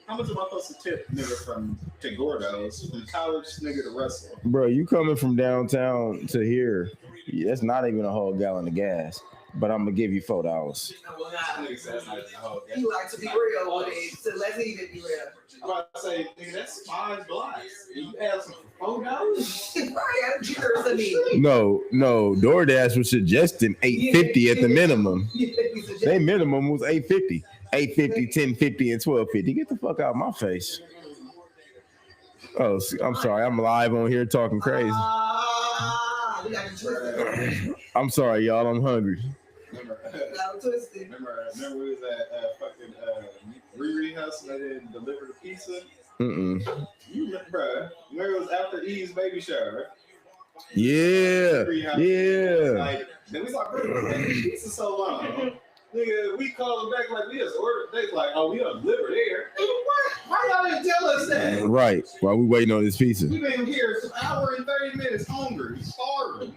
How much am I supposed to tip nigga from to Gordo's, from college nigga to Russell? Bro, you coming from downtown to here, that's not even a whole gallon of gas. But I'm gonna give you $4. Nigga said that's not a whole- You like to be real with it, so let's even be real. I'm about to say, nigga, that's 5 blocks. And you have some for $4? Right, I'm curious of me. No, DoorDash was suggesting $8.50 at the minimum. Their minimum was $8.50. $8.50, $10.50, and $12.50. Get the fuck out of my face. Oh, I'm sorry. I'm live on here talking crazy. We got you twisted. I'm sorry, y'all. I'm hungry. Remember we was at fucking Riri house and they didn't deliver the pizza? Mm-mm. You remember it was after Eve's baby shower. Yeah. Like, then we like, bro, pizza so long. Nigga, we called them back like we just ordered. They like, oh, we don't deliver there. Why y'all didn't tell us that? Right. While we waiting on this pizza. We've been here an hour and 30 minutes hungry, starving.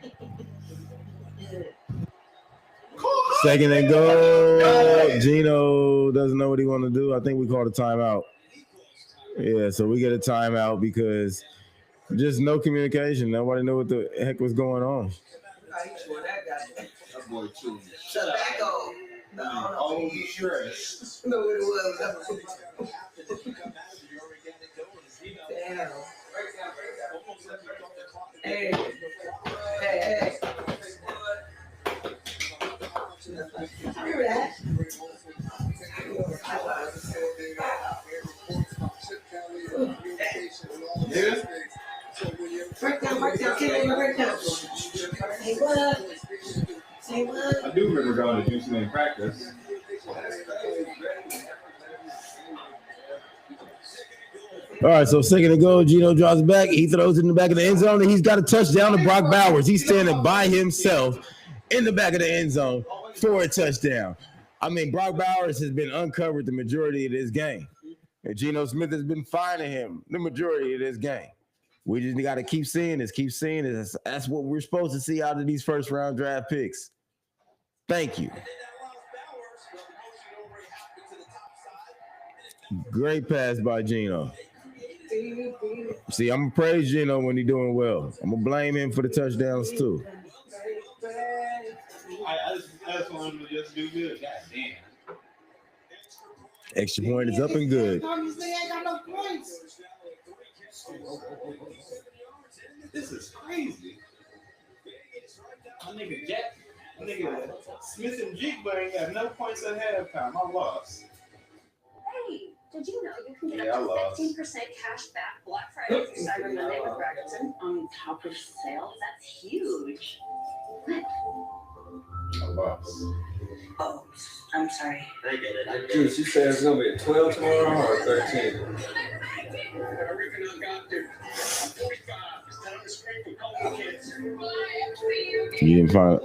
Second and goal. Gino doesn't know what he want to do. I think we called a timeout. Yeah, so we get a timeout because just no communication. Nobody knew what the heck was going on. That boy chewing. Shut up. Oh, he's stressed. No, it was. Damn. Hey. Remember that? Yeah. Breakdown. Say what? I do remember going to Juicy in practice. All right, so second and goal. Gino drops back. He throws it in the back of the end zone, and he's got a touchdown to Brock Bowers. He's standing by himself in the back of the end zone for a touchdown. I mean, Brock Bowers has been uncovered the majority of this game. And Geno Smith has been finding him the majority of this game. We just got to keep seeing this. That's what we're supposed to see out of these first-round draft picks. Thank you. Great pass by Geno. See, I'm going to praise Geno when he's doing well. I'm going to blame him for the touchdowns, too. I just want him to just do good. God damn. Extra point is up and good. Obviously, I got no points. This is crazy. My nigga Smith and Jigba ain't got no points at halftime. I lost. Hey, did you know you can get Yeah, up I to lost. 15% cash back Black Friday through Cyber Monday with Braggerton on top of sales? That's huge. I lost. Oh, I'm sorry. I get it. Dude, she said it's gonna be a 12 tomorrow or 13. You didn't find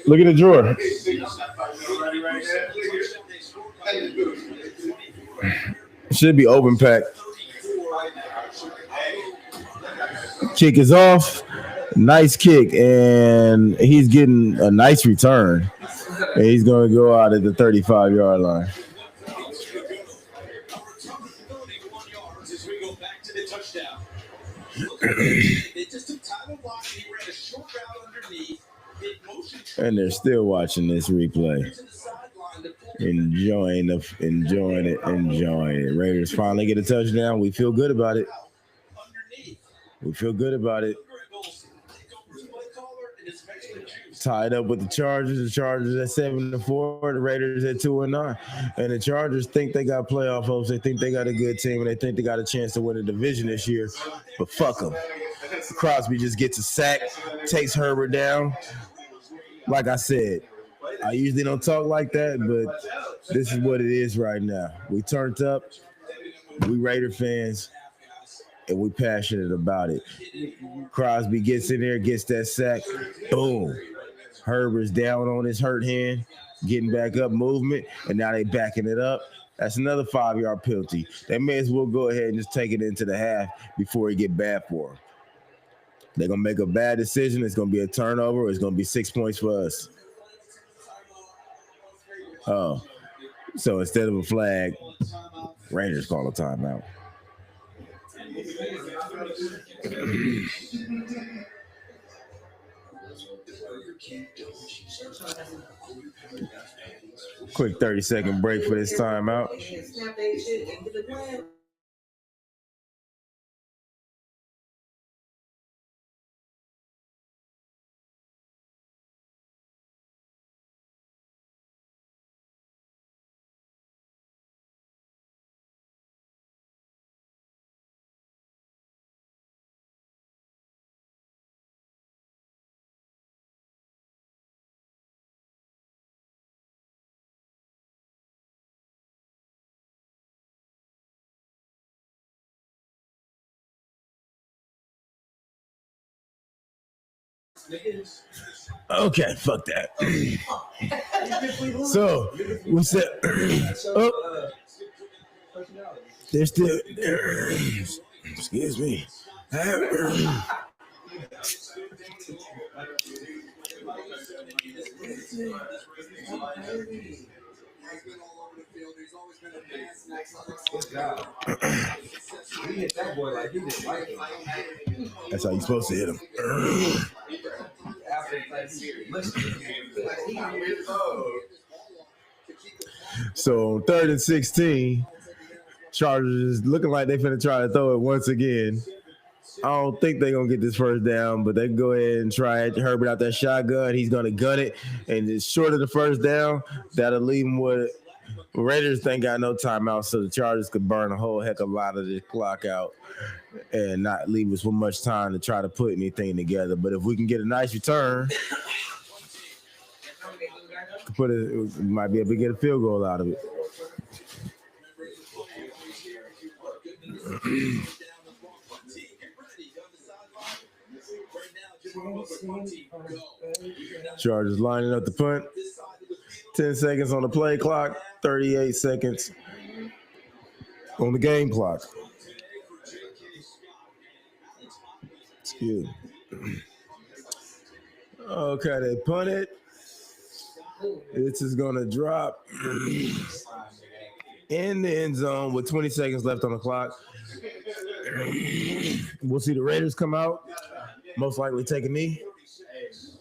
Look at the drawer. Should be open pack. Kick is off. Nice kick, and he's getting a nice return. And he's going to go out at the 35-yard line. And they're still watching this replay. Enjoying it. Raiders finally get a touchdown. We feel good about it. Tied up with the Chargers. The Chargers at 7-4. The Raiders at 2-9. And the Chargers think they got playoff hopes. They think they got a good team, and they think they got a chance to win the division this year. But fuck them. Crosby just gets a sack, takes Herbert down. Like I said, I usually don't talk like that, but this is what it is right now. We turned up. We Raider fans, and we passionate about it. Crosby gets in there, gets that sack. Boom. Herbert's down on his hurt hand, getting back up, movement, and now they backing it up. That's another 5-yard penalty. They may as well go ahead and just take it into the half before it get bad for them. They're going to make a bad decision. It's going to be a turnover. It's going to be 6 points for us. Oh, so instead of a flag, Rangers call a timeout. Quick 30-second break for this timeout. Okay, fuck that. So, we said, they're still, excuse me. That's how you're supposed to hit him. So 3rd and 16, Chargers looking like they're finna try to throw it once again. I don't think they're gonna get this first down, but they can go ahead and try it. Herbert out that shotgun, he's gonna gun it, and it's short of the first down. That'll leave him with Raiders ain't got no timeout, so the Chargers could burn a whole heck of a lot of the clock out and not leave us with much time to try to put anything together. But if we can get a nice return, we might be able to get a field goal out of it. Chargers lining up the punt. 10 seconds on the play clock, 38 seconds on the game clock. Excuse me. Okay, they punt it. This is going to drop in the end zone with 20 seconds left on the clock. We'll see the Raiders come out, most likely take a knee,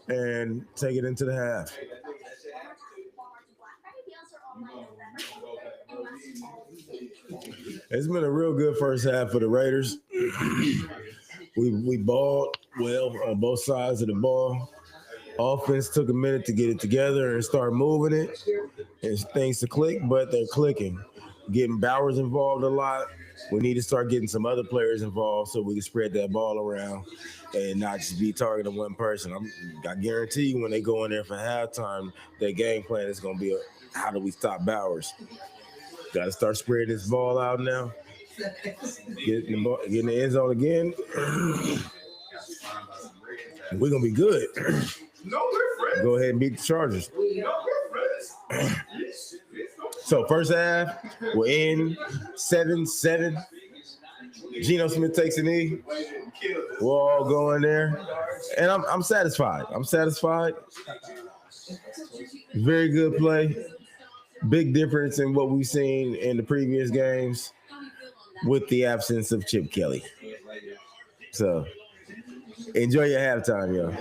and take it into the half. It's been a real good first half for the Raiders. We balled well on both sides of the ball. Offense took a minute to get it together and start moving it and things to click, but they're clicking. Getting Bowers involved a lot. We need to start getting some other players involved so we can spread that ball around and not just be targeting one person. I guarantee you when they go in there for halftime, their game plan is going to be how do we stop Bowers? Got to start spreading this ball out now. Getting the end zone again. We're gonna be good. No, we're friends. Go ahead and beat the Chargers. No, we're friends. So first half, we're in 7-7. Geno Smith takes a knee. We're all going there, and I'm satisfied. I'm satisfied. Very good play. Big difference in what we've seen in the previous games with the absence of Chip Kelly. So enjoy your halftime, yo.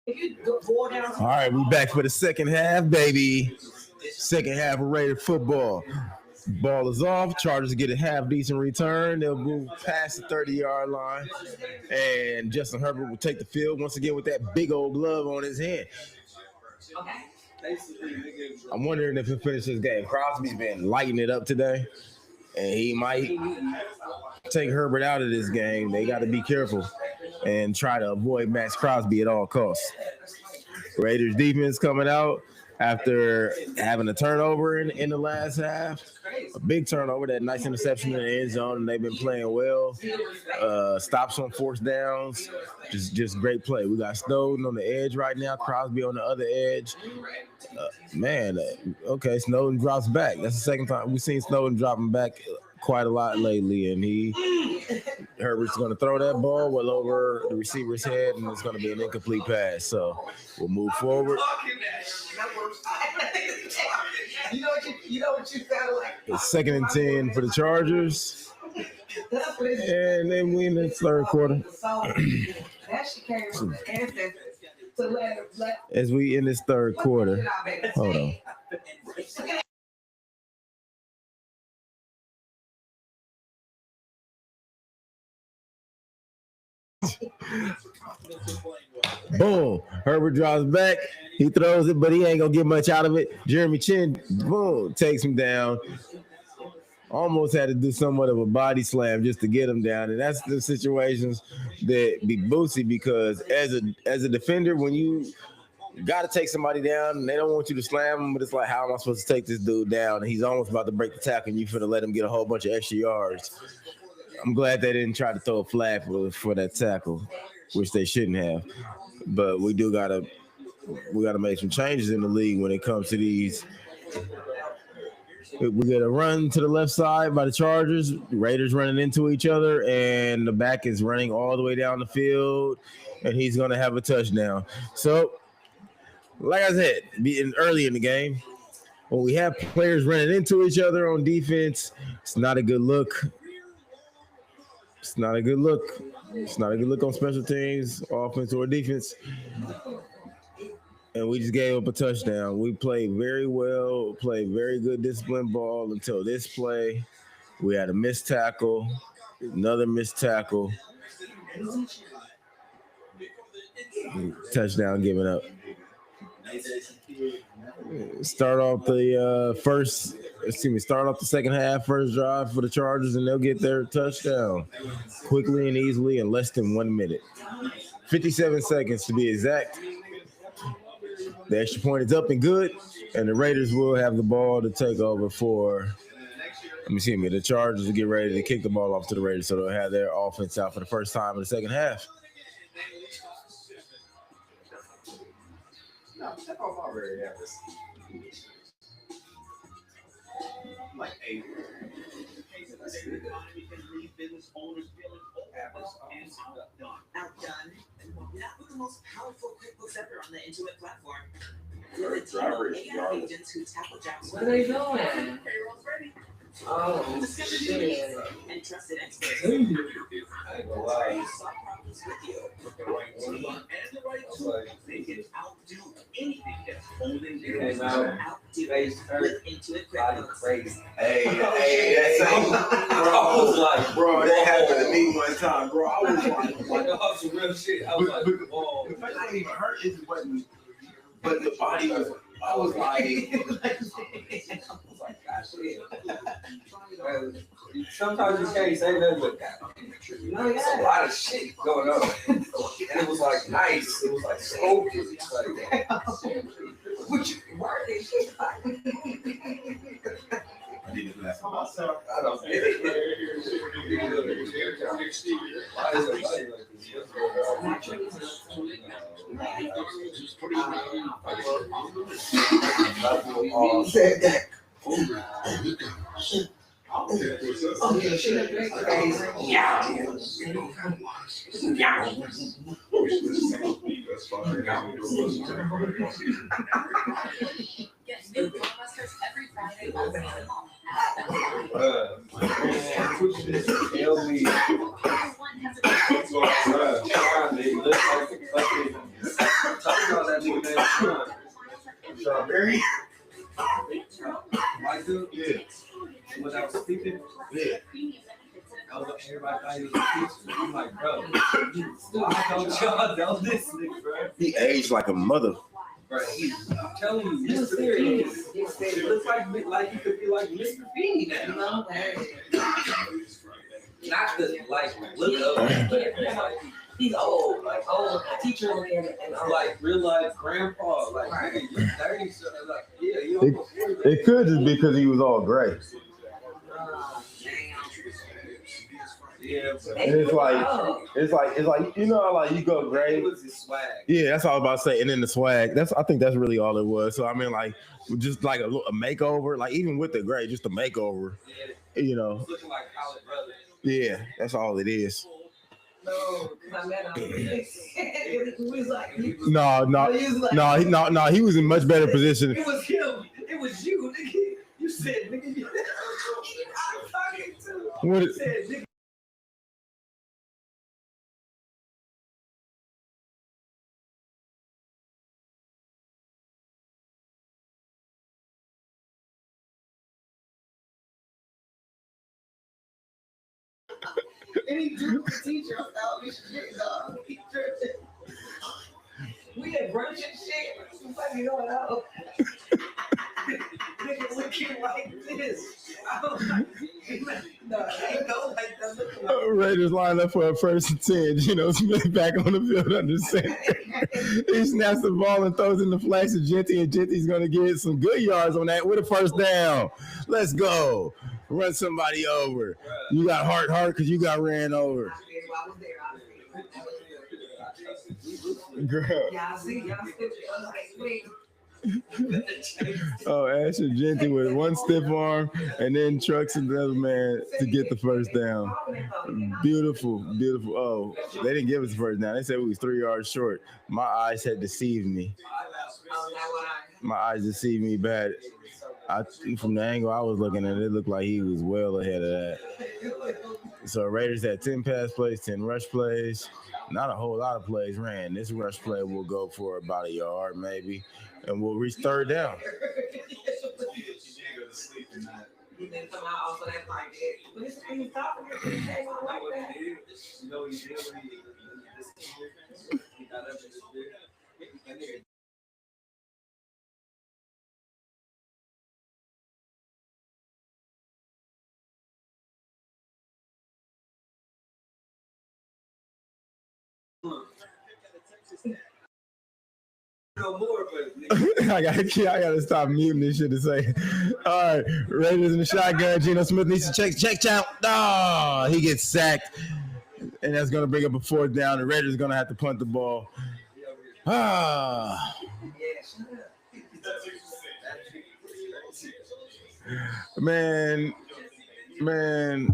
All right, we back for the second half, baby. Second half of Raider football. Ball is off. Chargers get a half decent return. They'll move past the 30-yard line. And Justin Herbert will take the field once again with that big old glove on his hand. I'm wondering if he'll finish this game. Crosby's been lighting it up today, and he might take Herbert out of this game. They got to be careful and try to avoid Max Crosby at all costs. Raiders defense coming out after having a turnover in the last half. A big turnover, that nice interception in the end zone, and they've been playing well. Stops on fourth downs. Just great play. We got Snowden on the edge right now, Crosby on the other edge. Okay, Snowden drops back. That's the second time we've seen Snowden dropping back quite a lot lately, and Herbert's going to throw that ball well over the receiver's head, and it's going to be an incomplete pass. So we'll move forward. You know what you sound like? It's 2nd and 10 for the Chargers, and then we in the third quarter. As we in this third quarter, hold on. Boom. Herbert drops back. He throws it, but he ain't going to get much out of it. Jeremy Chin, boom, takes him down. Almost had to do somewhat of a body slam just to get him down. And that's the situations that be Boosie, because as a defender, when you got to take somebody down and they don't want you to slam him, but it's like, how am I supposed to take this dude down? And he's almost about to break the tackle, and you finna let him get a whole bunch of extra yards. I'm glad they didn't try to throw a flag for that tackle, which they shouldn't have. But we gotta make some changes in the league when it comes to these. We get a run to the left side by the Chargers. The Raiders running into each other, and the back is running all the way down the field, and he's going to have a touchdown. So, like I said, being early in the game, when we have players running into each other on defense, it's not a good look. It's not a good look. It's not a good look on special teams, offense or defense. And we just gave up a touchdown. We played very well, played very good disciplined ball until this play. We had a missed tackle, another missed tackle. Touchdown given up. Start off the second half, first drive for the Chargers, and they'll get their touchdown quickly and easily in less than 1 minute. 57 seconds to be exact. The extra point is up and good, and the Raiders will have the ball to take over the Chargers will get ready to kick the ball off to the Raiders, so they'll have their offense out for the first time in the second half. No, step off already. Like 8. Outdone. Not with the most powerful QuickBooks ever on the Intuit platform. Your driver is AI agents who tackle jobs. What are they doing? Payroll's ready. Oh, shit. And trusted experts. I ain't gonna lie. Solve problems with you. With the right team and the right tools, they can outdo anything that's holding their own. Outdo it with Intuit QuickBooks. Crazy. Hey, I was like, bro, that happened to me one time, bro. I was like, some real shit. I was like, oh. the face didn't even hurt, it wasn't, but the body was, I was like, gosh, Sometimes you can't say nothing but that. There's a lot of shit going on. And it was like nice. It was like spoken. What you working? I didn't laugh. I don't get it. Why is it like You said that. Okay, shit, crazy. Yeah. Get new blockbusters every Friday on Season Home. tell me. Everyone has a They look like the fucking Very. White dude? Yeah. When I was speaking, Yeah. I was everybody thought he was a teacher. I'm like, bro, why don't y'all know this nigga, bro? He aged like a mother. Bro, I'm telling you, Mr. Feeney. It looks like he could be like Mr. Feeney now. Not the like look of him, but it's like he's old, like old teacher and like real life grandpa, like nigga, you 30, so like yeah, you almost 40. It could just be because he was all gray. Yeah, but And it's like you know how like you go gray. it was his swag. Yeah, that's all I was about to say. And then the swag. I think that's really all it was. So I mean, like, just like a makeover, like even with the gray, just a makeover. Yeah, You know. it's looking like college brothers. Yeah, that's all it is. No, because I met him. He was like, No. He was in much better position. It was him. It was you, nigga. You said, nigga, I'm talking to. What? You said, nigga. any dude teacher about this shit, dog. We had brunch and shit. Somebody going out. Nigga looking like this. I was like, no, ain't no like that looking like Raiders line up for a first and 10. Geno Smith back on the field under center. He snaps the ball and throws in the flash to Genty, and Genty's going to get some good yards on that with a first down. Let's go. Run somebody over. You got heart because you got ran over. I was there. Girl. Yeah, I see. I was like, wait. Oh, Asher Genty with one stiff arm and then trucks another man to get the first down. Beautiful. Oh, they didn't give us the first down. They said we was 3 yards short. My eyes had deceived me. My eyes deceived me bad. From the angle I was looking at, it looked like he was well ahead of that. So Raiders had 10 pass plays, 10 rush plays. Not a whole lot of plays ran. This rush play will go for about a yard maybe, and we'll reach third down. He didn't come out off of that like that. But it's he's talking to me. Came out like that. You know what he did when he got up in his bed? No more, but I gotta stop muting this shit to say. All right, Raiders in the shotgun. Geno Smith needs to check out. Oh, he gets sacked, and that's gonna bring up a fourth down. The Raiders are gonna have to punt the ball. Man.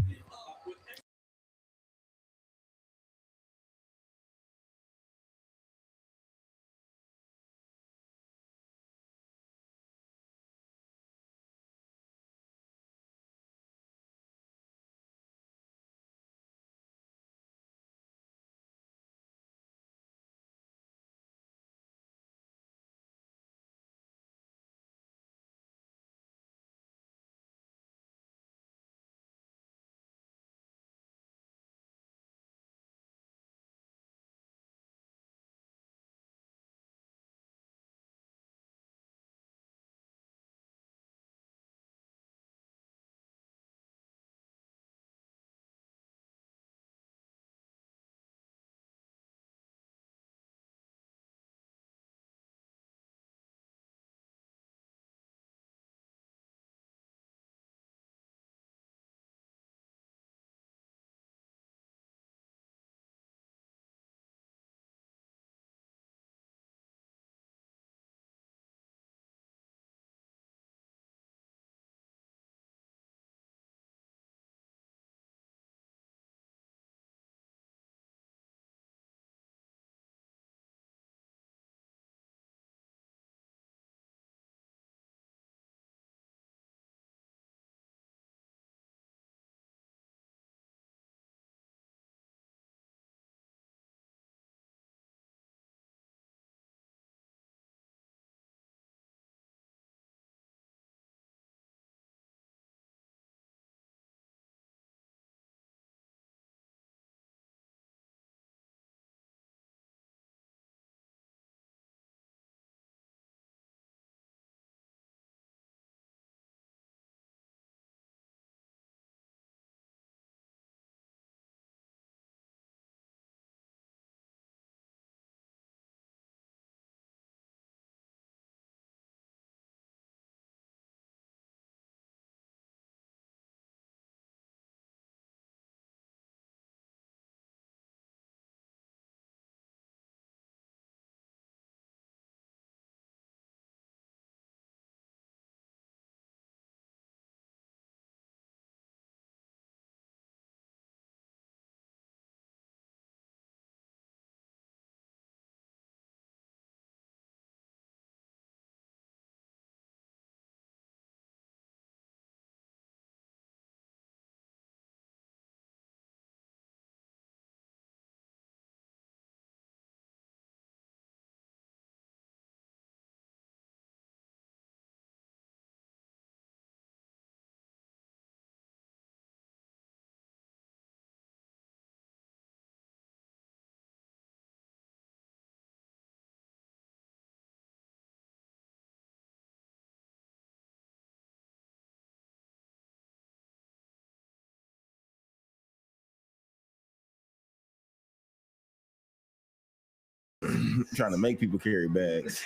Trying to make people carry bags.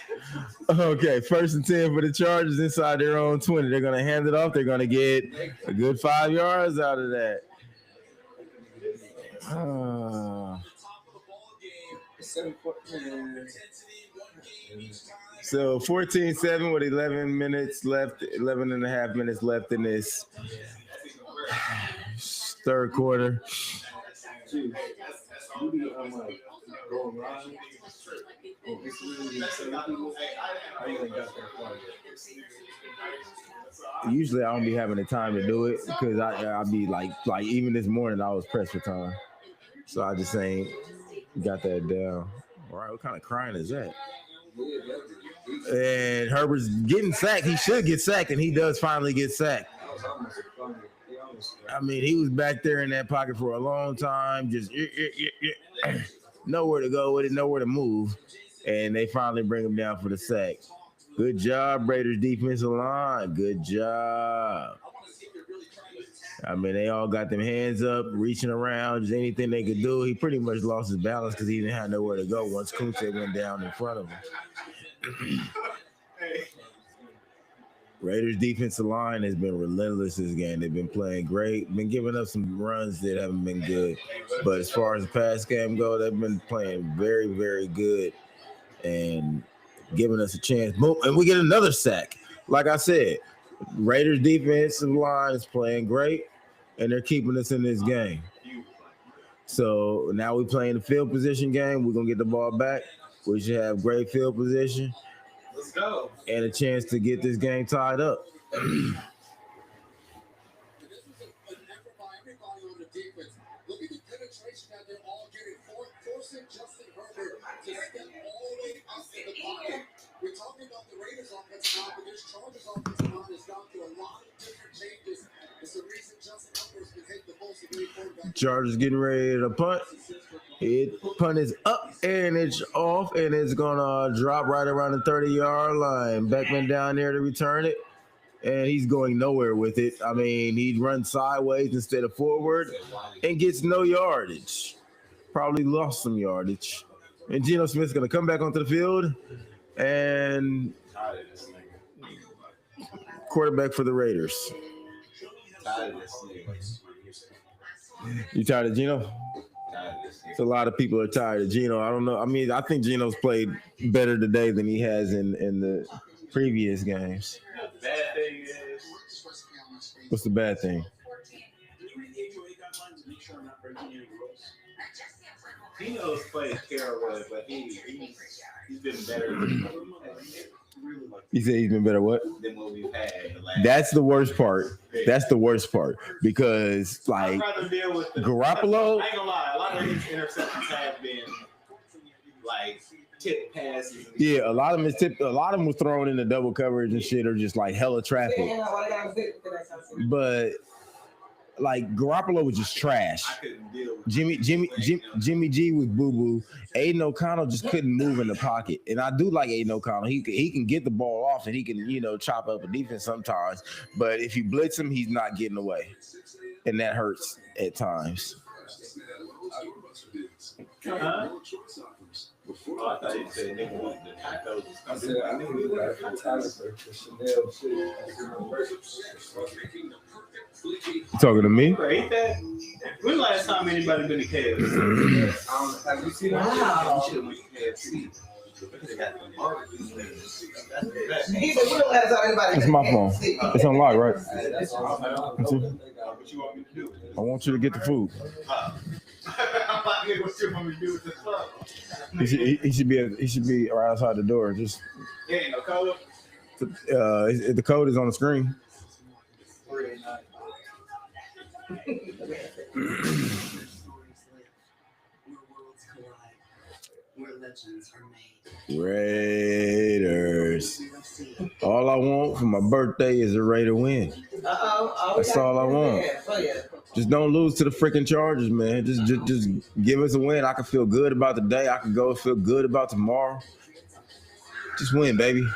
Okay, 1st and 10 for the Chargers inside their own 20. They're going to hand it off. They're going to get a good 5 yards out of that. So 14-7 with 11 minutes left, 11 and a half minutes left in this third quarter. Usually I don't be having the time to do it because I'll be like even this morning I was pressed for time. So I just ain't got that down. All right, what kind of crying is that? And Herbert's getting sacked. He should get sacked, and he does finally get sacked. I mean, he was back there in that pocket for a long time, just nowhere to go with it, nowhere to move. And they finally bring him down for the sack. Good job, Raiders defensive line. Good job. I mean, they all got them hands up, reaching around, just anything they could do. He pretty much lost his balance because he didn't have nowhere to go once Kunze went down in front of him. Raiders defensive line has been relentless this game. They've been playing great, been giving up some runs that haven't been good. But as far as the pass game goes, they've been playing very, very good and giving us a chance. Boom, and we get another sack. Like I said, Raiders defensive line is playing great, and they're keeping us in this game. So now we're playing the field position game. We're going to get the ball back. We should have great field position. Let's go. And a chance to get this game tied up. This was an effort by everybody on the defense. Look at the penetration that they're all getting, forcing Justin Herbert to step all the way up in the pocket. We're talking about the Raiders offensive line, but this Chargers offensive line has gone through a lot of different changes. It's the reason Justin Herbert's been taking the most of the quarterback. Chargers getting ready to punt. Punt is up and it's off, and it's gonna drop right around the 30-yard line. Beckman down there to return it, and he's going nowhere with it. I mean, he runs sideways instead of forward and gets no yardage. Probably lost some yardage. And Geno Smith's gonna come back onto the field and quarterback for the Raiders. You tired of Geno? So a lot of people are tired of Geno. I don't know. I mean, I think Geno's played better today than he has in the previous games. Bad thing is, What's the bad thing? Geno's played terrible, but he's been better You say he's been better what? than what we've had. That's the worst part. That's the worst part because I'd like rather deal with the Garoppolo. I ain't gonna lie, a lot of these interceptions have been like tip passes. Yeah, a lot of them is tipped. A lot of them was thrown into double coverage and shit, or just like hella traffic. But like Garoppolo was just trash. I couldn't deal with Jimmy G was boo boo. Aiden O'Connell just couldn't move in the pocket, and I do like Aiden O'Connell. He can get the ball off and he can chop up a defense sometimes. But if you blitz him, he's not getting away, and that hurts at times. Oh, I thought you said nigga wanted the tacos. I said, I think we got a photographer for Chanel shit. You talking to me? Ain't that? When the last time anybody been to KFC? Have you seen that? Wow. You should have went to KFC. They got the barbecue flavors. That's the best. He said, when the last time anybody It's my phone. It's unlocked, right? That's all. What you want me to do? I want you to get the food. I'm like, what you want me to do with this phone? He should be right outside the door. Just There ain't no color. the code is on the screen. Raiders. All I want for my birthday is a Raider win. That's all I want. Just don't lose to the freaking Chargers, man. Just give us a win. I can feel good about the day. I can go feel good about tomorrow. Just win, baby.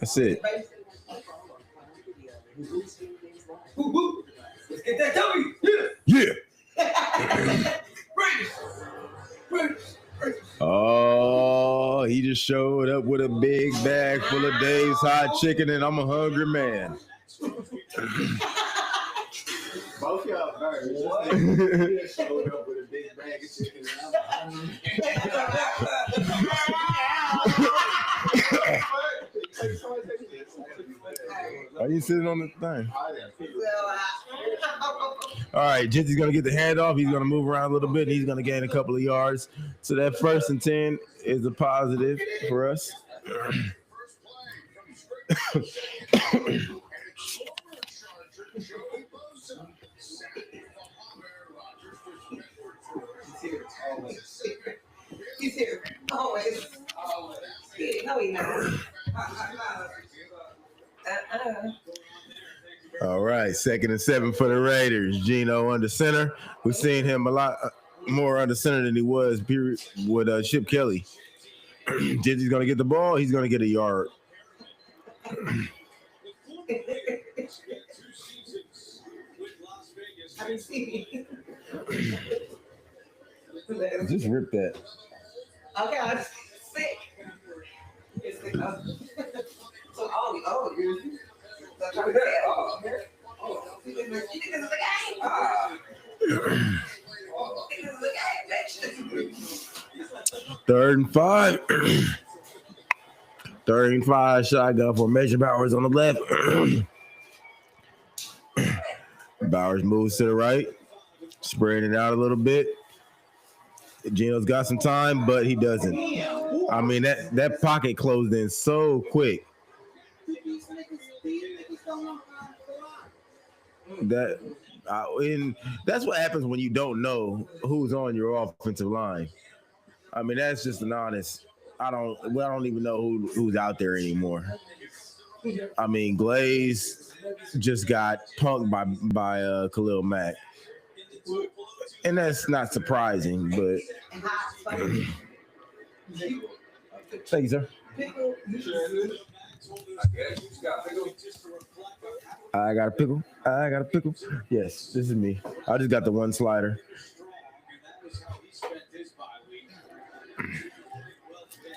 That's it. Let's get that W. Yeah. Oh. Oh, he just showed up with a big bag full of Dave's hot chicken, and I'm a hungry man. Both y'all birds. What? He just showed up with a big bag of chicken. Why you sitting on the thing? All right, Jinty's gonna get the handoff. He's gonna move around a little bit, and he's gonna gain a couple of yards. So that 1st and 10 is a positive for us. He's here. Always. No, he's not. All right, 2nd and 7 for the Raiders. Gino under center. We've seen him a lot more under center than he was with Chip Kelly. Jinty's gonna get the ball. He's gonna get a yard. Just rip that. Okay, I'm sick. It's sick. So, you're trying to say, you think this is a game? This is a game, bitch. 3rd and 5. 3rd and 5. Shotgun formation. Bowers on the left. Bowers moves to the right, spreading it out a little bit. Gino's got some time, but he doesn't. I mean, that pocket closed in so quick. And that's what happens when you don't know who's on your offensive line. I mean, that's just an honest. I don't even know who's out there anymore. I mean, Glaze just got punked by Khalil Mack, and that's not surprising. But thank you, sir. I got a pickle. Yes, this is me. I just got the one slider.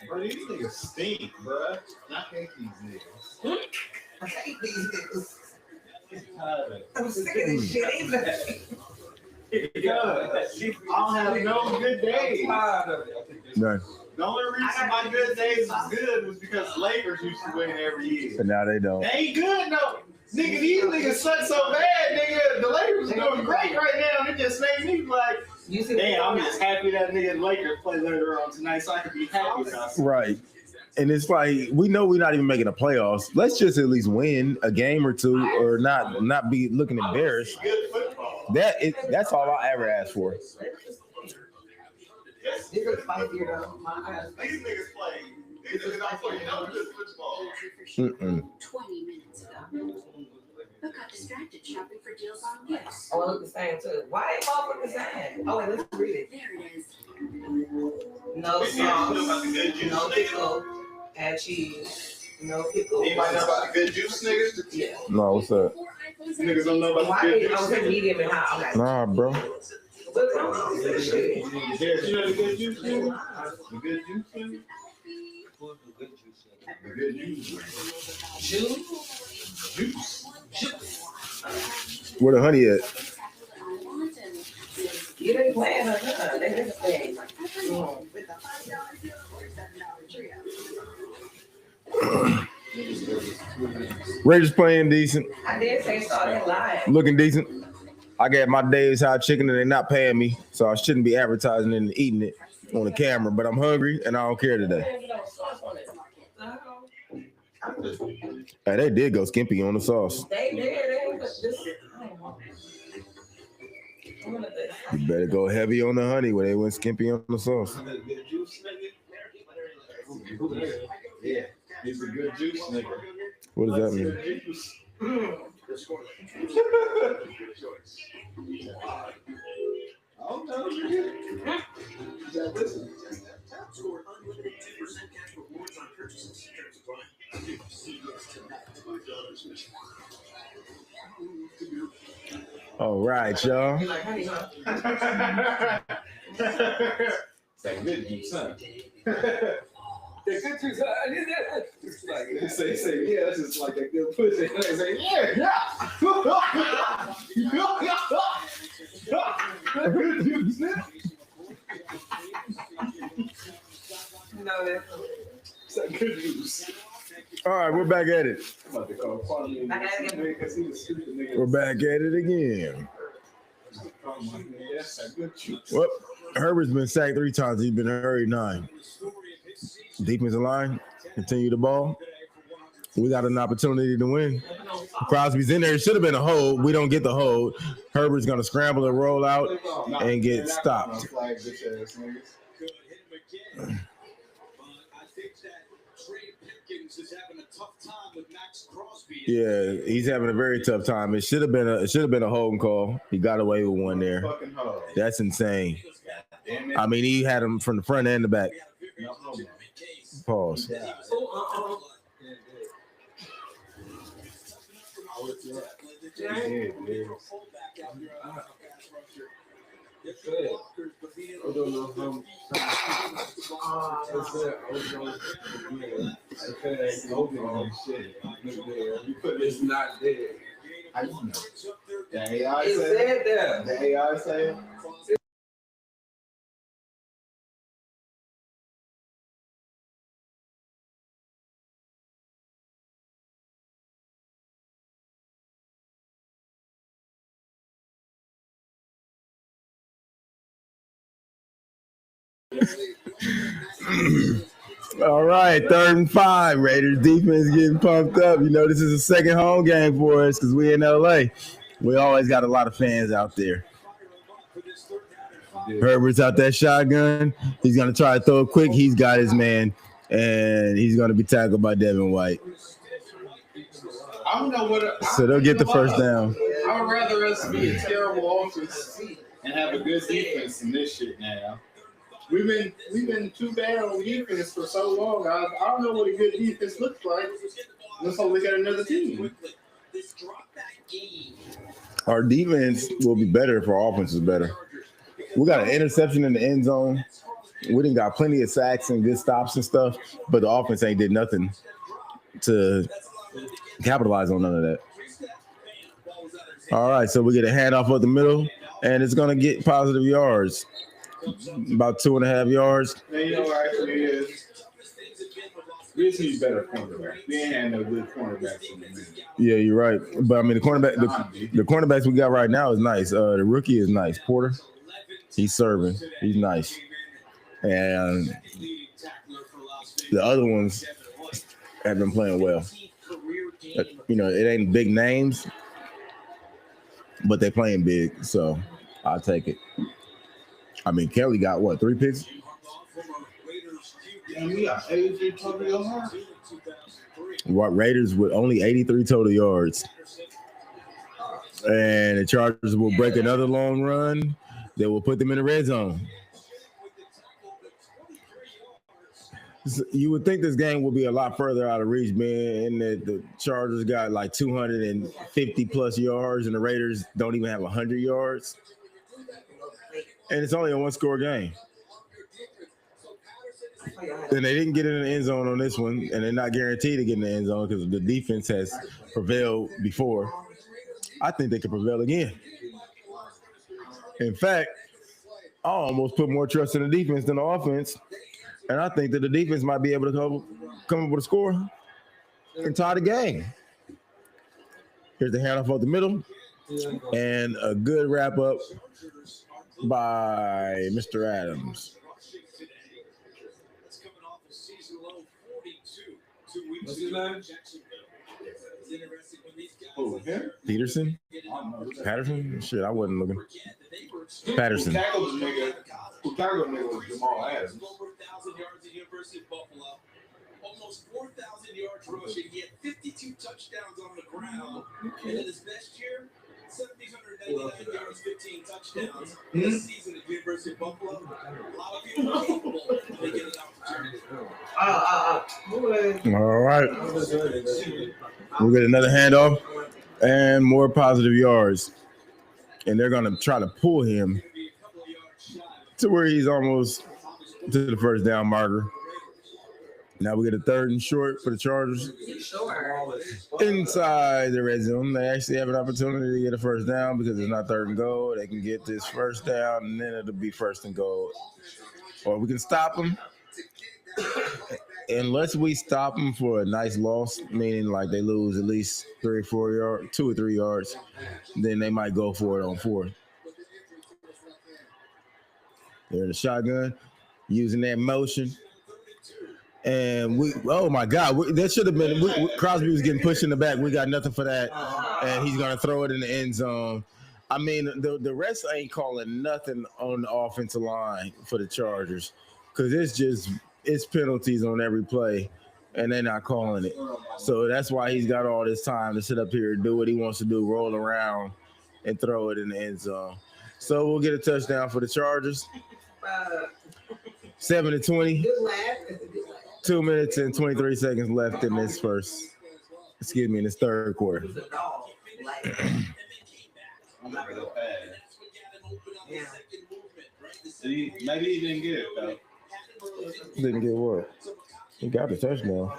Bro, these niggas stink, bro. I hate these niggas. I hate these niggas. God. I'm sick of this shit either. I don't have no good days. None. The only reason my good days was good was because Lakers used to win every year. And now they don't. They ain't good though. Nigga, these niggas suck so bad, nigga. The Lakers are doing great right now. It just made me like, damn, I'm just happy that nigga Lakers play later on tonight so I can be happy about it. Right. And it's like, we know we're not even making the playoffs. Let's just at least win a game or two, or not be looking embarrassed. Good football. That's all I ever ask for. These niggas fight here though. These niggas play. These niggas don't play no good football. 20 minutes ago. Who got distracted shopping for deals on gifts? Oh, it look the same too. Why ain't all look the same? Oh, wait, let's read it. There it is. No sauce, no pickle, add cheese, no pickle. Anybody know about the good juice, niggas? Yeah. No, what's up? Niggas don't know about Why the good did I was juice. in medium and hot? Okay. Nah, bro. What's wrong with this shit? Yeah, you know the good juice, nigga? The good juice, nigga? The good juice. Juice. Where the honey at? You didn't plan on that. They didn't plan. Raiders playing decent, I did say start lying. looking decent. I got my Dave's hot chicken and they're not paying me, so I shouldn't be advertising it and eating it on the camera. But I'm hungry and I don't care today. Hey, they did go skimpy on the sauce. They did. They put this. You better go heavy on the honey when they went skimpy on the sauce. The good juice, nigga? Yeah, he's a good juice, nigga. What does that mean? Good juice. I don't know, nigga. Listen. Score unlimited 2% cash rewards on purchases. All right, y'all. You like honey, huh? Say good juice, huh? The good juice. It's like They say, yeah, that's just like a good pussy. They say, yeah. Good juice, man. no, that. It's like good juice. All right, we're back at it. I'm about to call Kwame because he was stupid nigga. We're back at it again. That's a good juice. Well, Herbert's been sacked 3 times. He's been hurried 9. Defensive line, continue the ball. We got an opportunity to win. Crosby's in there. It should have been a hold. We don't get the hold. Herbert's going to scramble and roll out and get stopped. Yeah, he's having a very tough time. It should have been a holding call. He got away with one there. That's insane. I mean, he had him from the front and the back. Pause. It's not there. How you know? The AI It said said there. The AI said All right, 3rd and 5. Raiders defense getting pumped up. You know, this is a second home game for us because we in LA. We always got a lot of fans out there. Herbert's out that shotgun. He's going to try to throw it quick. He's got his man, and he's going to be tackled by Devin White. I don't know what. So they'll get the first down. I would rather us be a terrible offense and have a good defense than this shit now. We've been too bad on defense for so long. I don't know what a good defense looks like. Let's hope we got another team. Our defense will be better if our offense is better. We got an interception in the end zone. We didn't got plenty of sacks and good stops and stuff, but the offense ain't did nothing to capitalize on none of that. All right, so we get a handoff up the middle, and it's going to get positive yards. About 2.5 yards. Man, you know what actually is? We just need better cornerbacks. We ain't had no good cornerbacks in the minute. Yeah, you're right. But I mean, the cornerbacks we got right now is nice. The rookie is nice. Porter, he's serving. He's nice. And the other ones have been playing well. You know, it ain't big names, but they're playing big. So I'll take it. I mean, Kelly got what, 3 picks? And we got 83 total yards. What, Raiders with only 83 total yards. And the Chargers will break another long run that will put them in the red zone. You would think this game will be a lot further out of reach, man, and that the Chargers got like 250 plus yards and the Raiders don't even have 100 yards. And it's only a 1-score game. And they didn't get in the end zone on this one, and they're not guaranteed to get in the end zone because the defense has prevailed before. I think they can prevail again. In fact, I almost put more trust in the defense than the offense, and I think that the defense might be able to come up with a score and tie the game. Here's the handoff up the middle, and a good wrap-up by Mr. Adams. What's his name? Oh, him? Peterson? Patterson? Shit, I wasn't looking. Patterson. Who tackled the nigga was Jamal Adams. Almost 4,000 yards rushing. He had 52 touchdowns on the ground. And in his best year, 1,799 yards, 15 touchdowns. This season at the University of Buffalo, a lot of people are capable of making an opportunity. All right. We'll get another handoff and more positive yards. And they're going to try to pull him to where he's almost to the first down marker. Now we get a third and short for the Chargers. Sure. Inside the red zone, they actually have an opportunity to get a first down because it's not third and goal. They can get this first down, and then it'll be first and goal. Or we can stop them. Unless we stop them for a nice loss, meaning like they lose at least 3 or 4 yards, 2 or 3 yards, then they might go for it on fourth. They're in the shotgun, using that motion. And oh my God, that should have been, Crosby was getting pushed in the back. We got nothing for that. And he's going to throw it in the end zone. I mean, the rest ain't calling nothing on the offensive line for the Chargers because it's penalties on every play, and they're not calling it. So that's why he's got all this time to sit up here and do what he wants to do, roll around and throw it in the end zone. So we'll get a touchdown for the Chargers. 7-20. 2 minutes and 23 seconds left in this in this third quarter. Maybe he didn't get it, though. Didn't get what? He got the touchdown.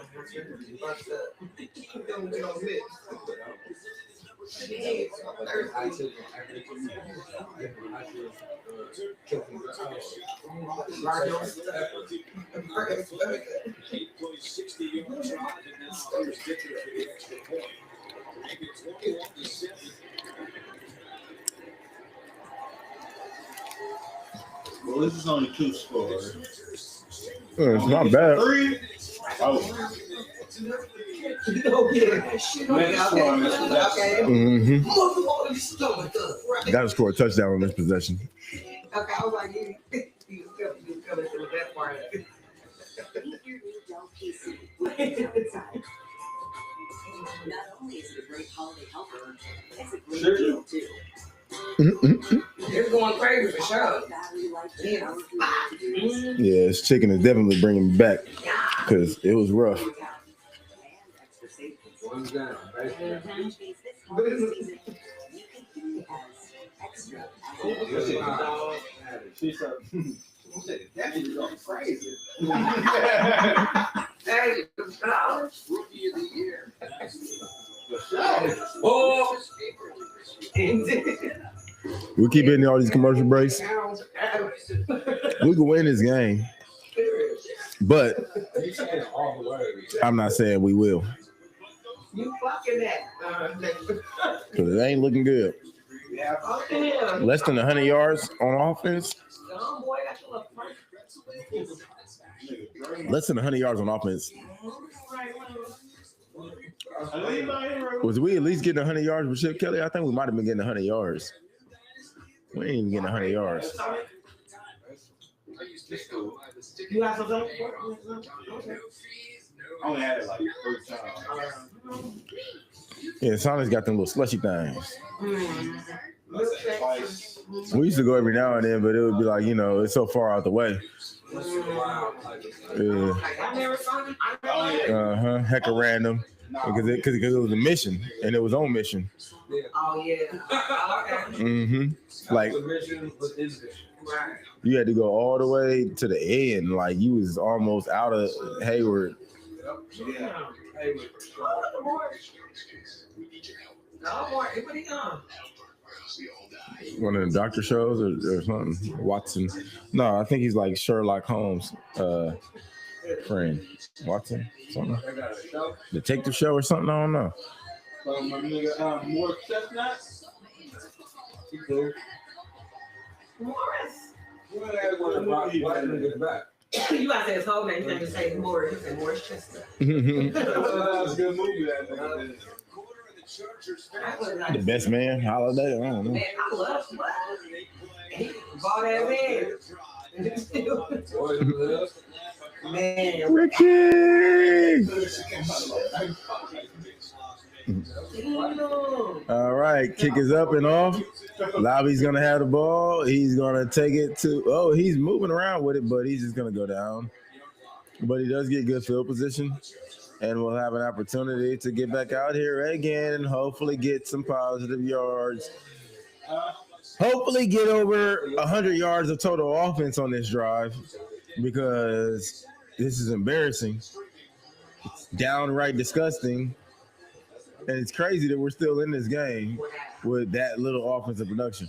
Well, this is only 2 scores. It's not bad. 3. Oh. Got to score a touchdown on this possession. Okay, I was like, you coming to that part. Not only is it a great holiday helper, it's a great deal too. It's going crazy for sure. Yeah, this chicken is definitely bringing me back because it was rough. Rookie of the year. We keep hitting all these commercial breaks. We can win this game, but I'm not saying we will. You fucking that. Because it ain't looking good. Less than 100 yards on offense. Less than 100 yards on offense. Was we at least getting 100 yards with Chip Kelly? I think we might have been getting 100 yards. We ain't even getting 100 yards. You have some? I only had it like 3 times. Yeah, Sonic's got them little slushy things. Twice. We used to go every now and then, but it would be like, it's so far out the way. Yeah. Heck of random. Because it was a mission, and it was on mission. Oh, yeah. Mm-hmm. Like, you had to go all the way to the end. Like, you was almost out of Hayward. One of the doctor shows or something. Watson. No, I think he's like Sherlock Holmes' friend. Watson? Something? Detective show or something? I don't know. My nigga, more chestnut. Morris. You got to say his whole name. You can't just say Morris. You say Morris Chestnut. That was a good movie. The Best Man Holiday? I don't know. Man, I love what? He bought that man. Man. Ricky! All right, kick is up and off. Lobby's gonna have the ball. He's gonna take it to. He's moving around with it, but he's just gonna go down. But he does get good field position, and we'll have an opportunity to get back out here again and hopefully get some positive yards. Hopefully, get over 100 yards of total offense on this drive because this is embarrassing. downright disgusting. And it's crazy that we're still in this game with that little offensive production.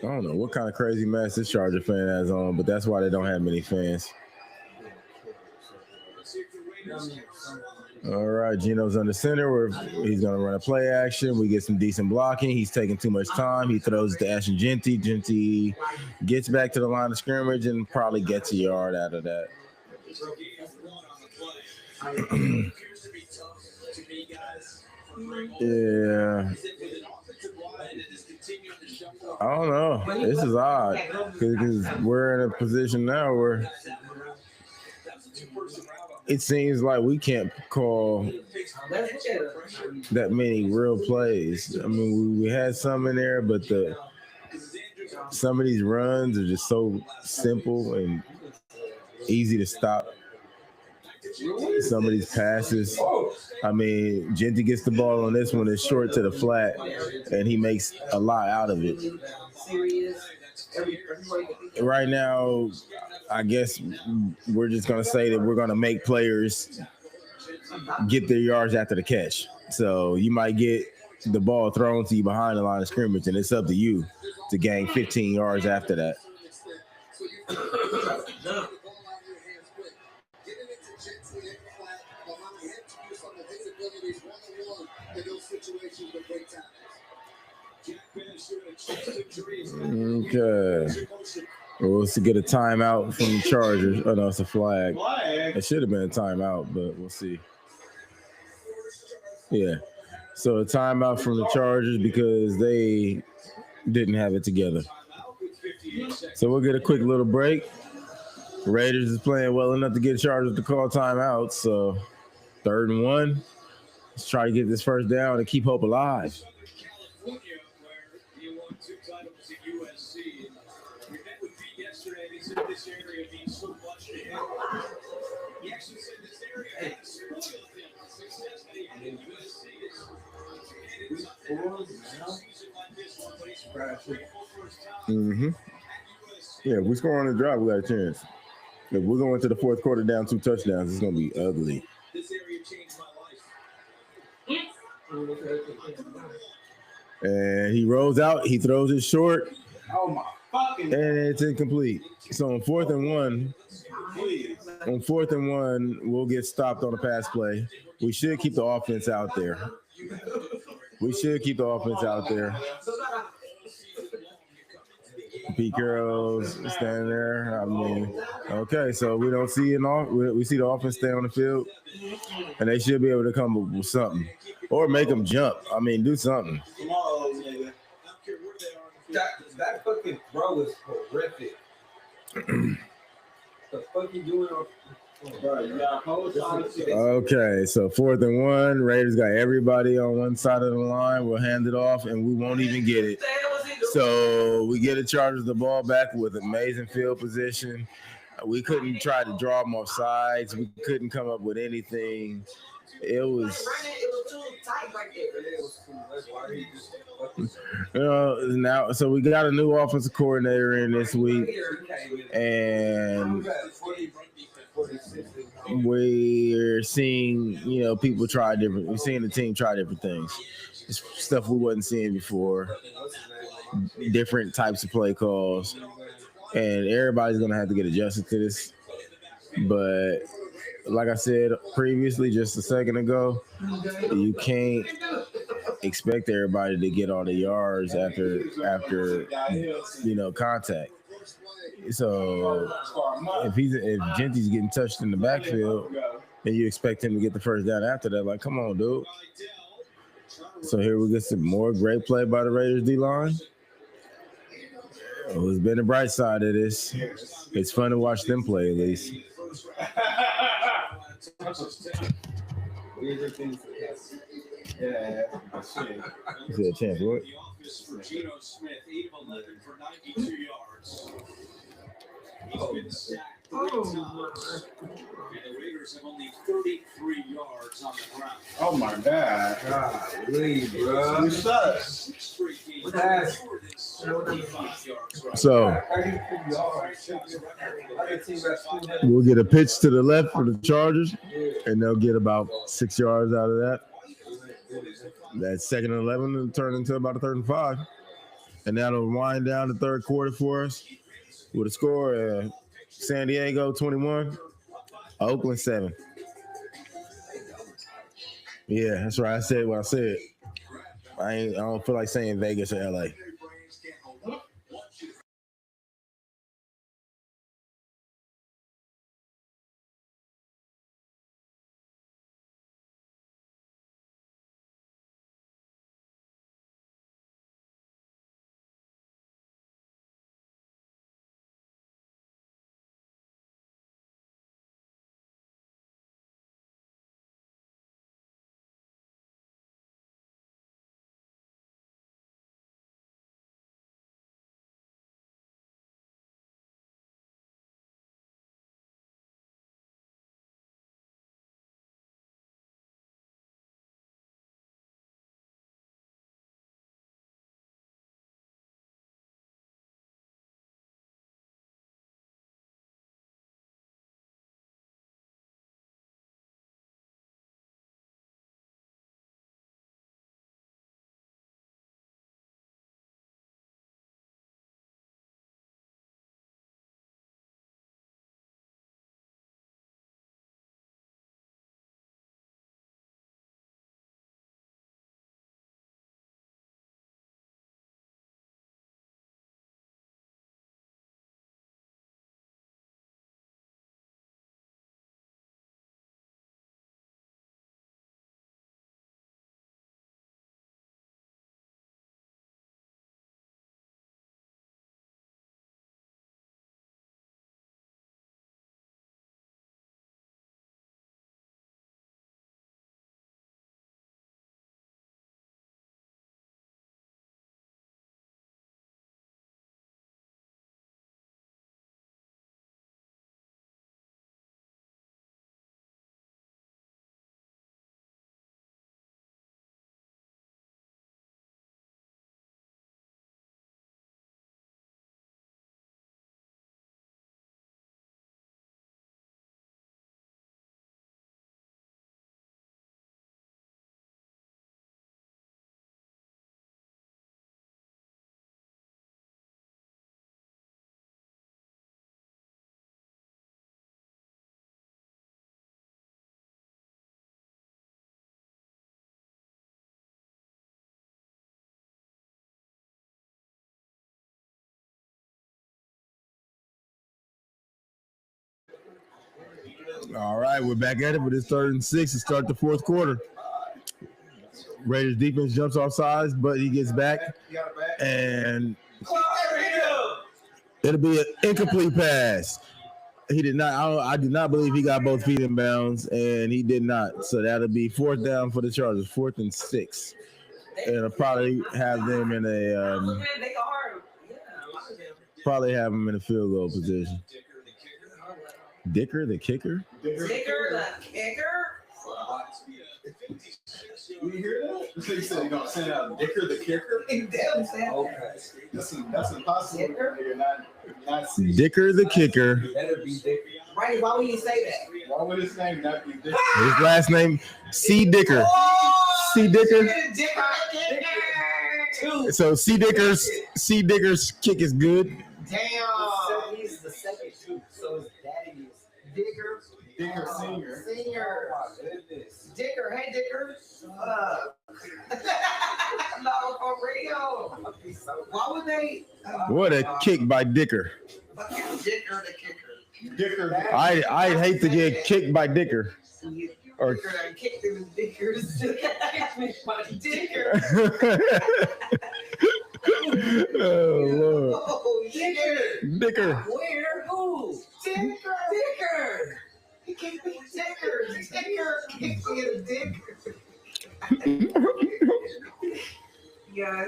I don't know what kind of crazy mess this Charger fan has on, but that's why they don't have many fans. All right, Gino's under center where he's going to run a play action. We get some decent blocking. He's taking too much time. He throws it to Ashton Genty. Genty gets back to the line of scrimmage and probably gets a yard out of that. Yeah. I don't know. This is odd because we're in a position now where it seems like we can't call that many real plays. I mean, we had some in there, but some of these runs are just so simple and easy to stop. Some of these passes, I mean, Genty gets the ball on this one, it's short to the flat, and he makes a lot out of it. Right now, I guess we're just going to say that we're going to make players get their yards after the catch. So you might get the ball thrown to you behind the line of scrimmage, and it's up to you to gain 15 yards after that. Okay. We'll get a timeout from the Chargers. Oh, no, it's a flag. It should have been a timeout, but we'll see. Yeah. So a timeout from the Chargers because they didn't have it together. So we'll get a quick little break. Raiders is playing well enough to get Chargers to call timeout. So 3rd and 1. Let's try to get this first down and keep hope alive. This area means so much to him. He actually said this area has spoiled him. Success that he had in USC is Yeah, if we score on the drive, we got a chance. If we're going to the 4th quarter down 2 touchdowns, it's going to be ugly. This area changed my life. And he rolls out. He throws it short. Oh, my fucking. And it's incomplete. So on 4th and 1, we'll get stopped on a pass play. We should keep the offense out there. Pete Carroll's standing there. I mean, okay, so we don't see we see the offense stay on the field, and they should be able to come up with something or make them jump. I mean, do something. That fucking throw is horrific. The fuck you doing? Okay, so 4th and 1. Raiders got everybody on one side of the line. We'll hand it off, and we won't even get it. So we get the Chargers the ball back with amazing field position. We couldn't try to draw them off sides. We couldn't come up with anything. It was too tight right there. Now, so we got a new offensive coordinator in this week, and we're seeing, people try different. We're seeing the team try different things. It's stuff we wasn't seeing before. Different types of play calls, and everybody's gonna have to get adjusted to this. But like I said previously, just a second ago, you can't expect everybody to get all the yards after contact. So if Genty's getting touched in the backfield, and you expect him to get the first down after that, like, come on, dude. So here we get some more great play by the Raiders D-line. It's been the bright side of this. It's fun to watch them play, at least. Yeah, You said a chance, what? Geno Smith, 8 of 11 for 92 yards. He's been sacked And the Raiders have only 33 yards on the ground. Oh my God. Golly, bro. What's up? 6 straight games. That's- More than 75 yards. Right. So we'll get a pitch to the left for the Chargers, and they'll get about 6 yards out of that. That second and 11 will turn into about a 3rd and 5. And that'll wind down the third quarter for us with a score San Diego 21, Oakland 7. Yeah, that's right. I said what I said. I don't feel like saying Vegas or LA. All right, we're back at it with this 3rd and 6 to start the 4th quarter. Raiders defense jumps off sides, but he gets back, and it'll be an incomplete pass. He did not. I did not believe he got both feet in bounds, and he did not. So that'll be 4th down for the Chargers, 4th and 6, and I'll probably have them in a field goal position. Dicker the kicker. Dicker the kicker. You hear that? You said you're gonna send out Dicker the kicker? Damn, Sam. Okay. That's impossible. You're not Dicker the kicker. Better be Dicker. Right, why would you say that? Why would his name not be Dicker? His last name C. Dicker. C. Dicker. So C. Dicker's kick is good. Damn. He's the second too. So his daddy is Dicker. Dicker Senior. Senior. Dicker, hey Dicker. No, for real. Why would they? What a kick by Dicker. Dicker the kicker. Dicker. I'd hate to get kicked by Dicker. Or Dicker and kicked him in Dickers. Dicker. Oh Lord. Oh, Dicker. Where? Who? Dicker. He kicked me Dicker. Dicker kicked me in Dicker. Yeah.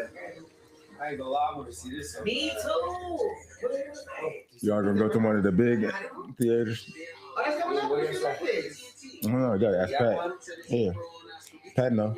I ain't gonna lie, I want to see this. Me too. Y'all gonna go to one of the big theaters? Oh, that's coming up. What you like this? I don't know. I gotta ask Pat. Yeah, Pat no.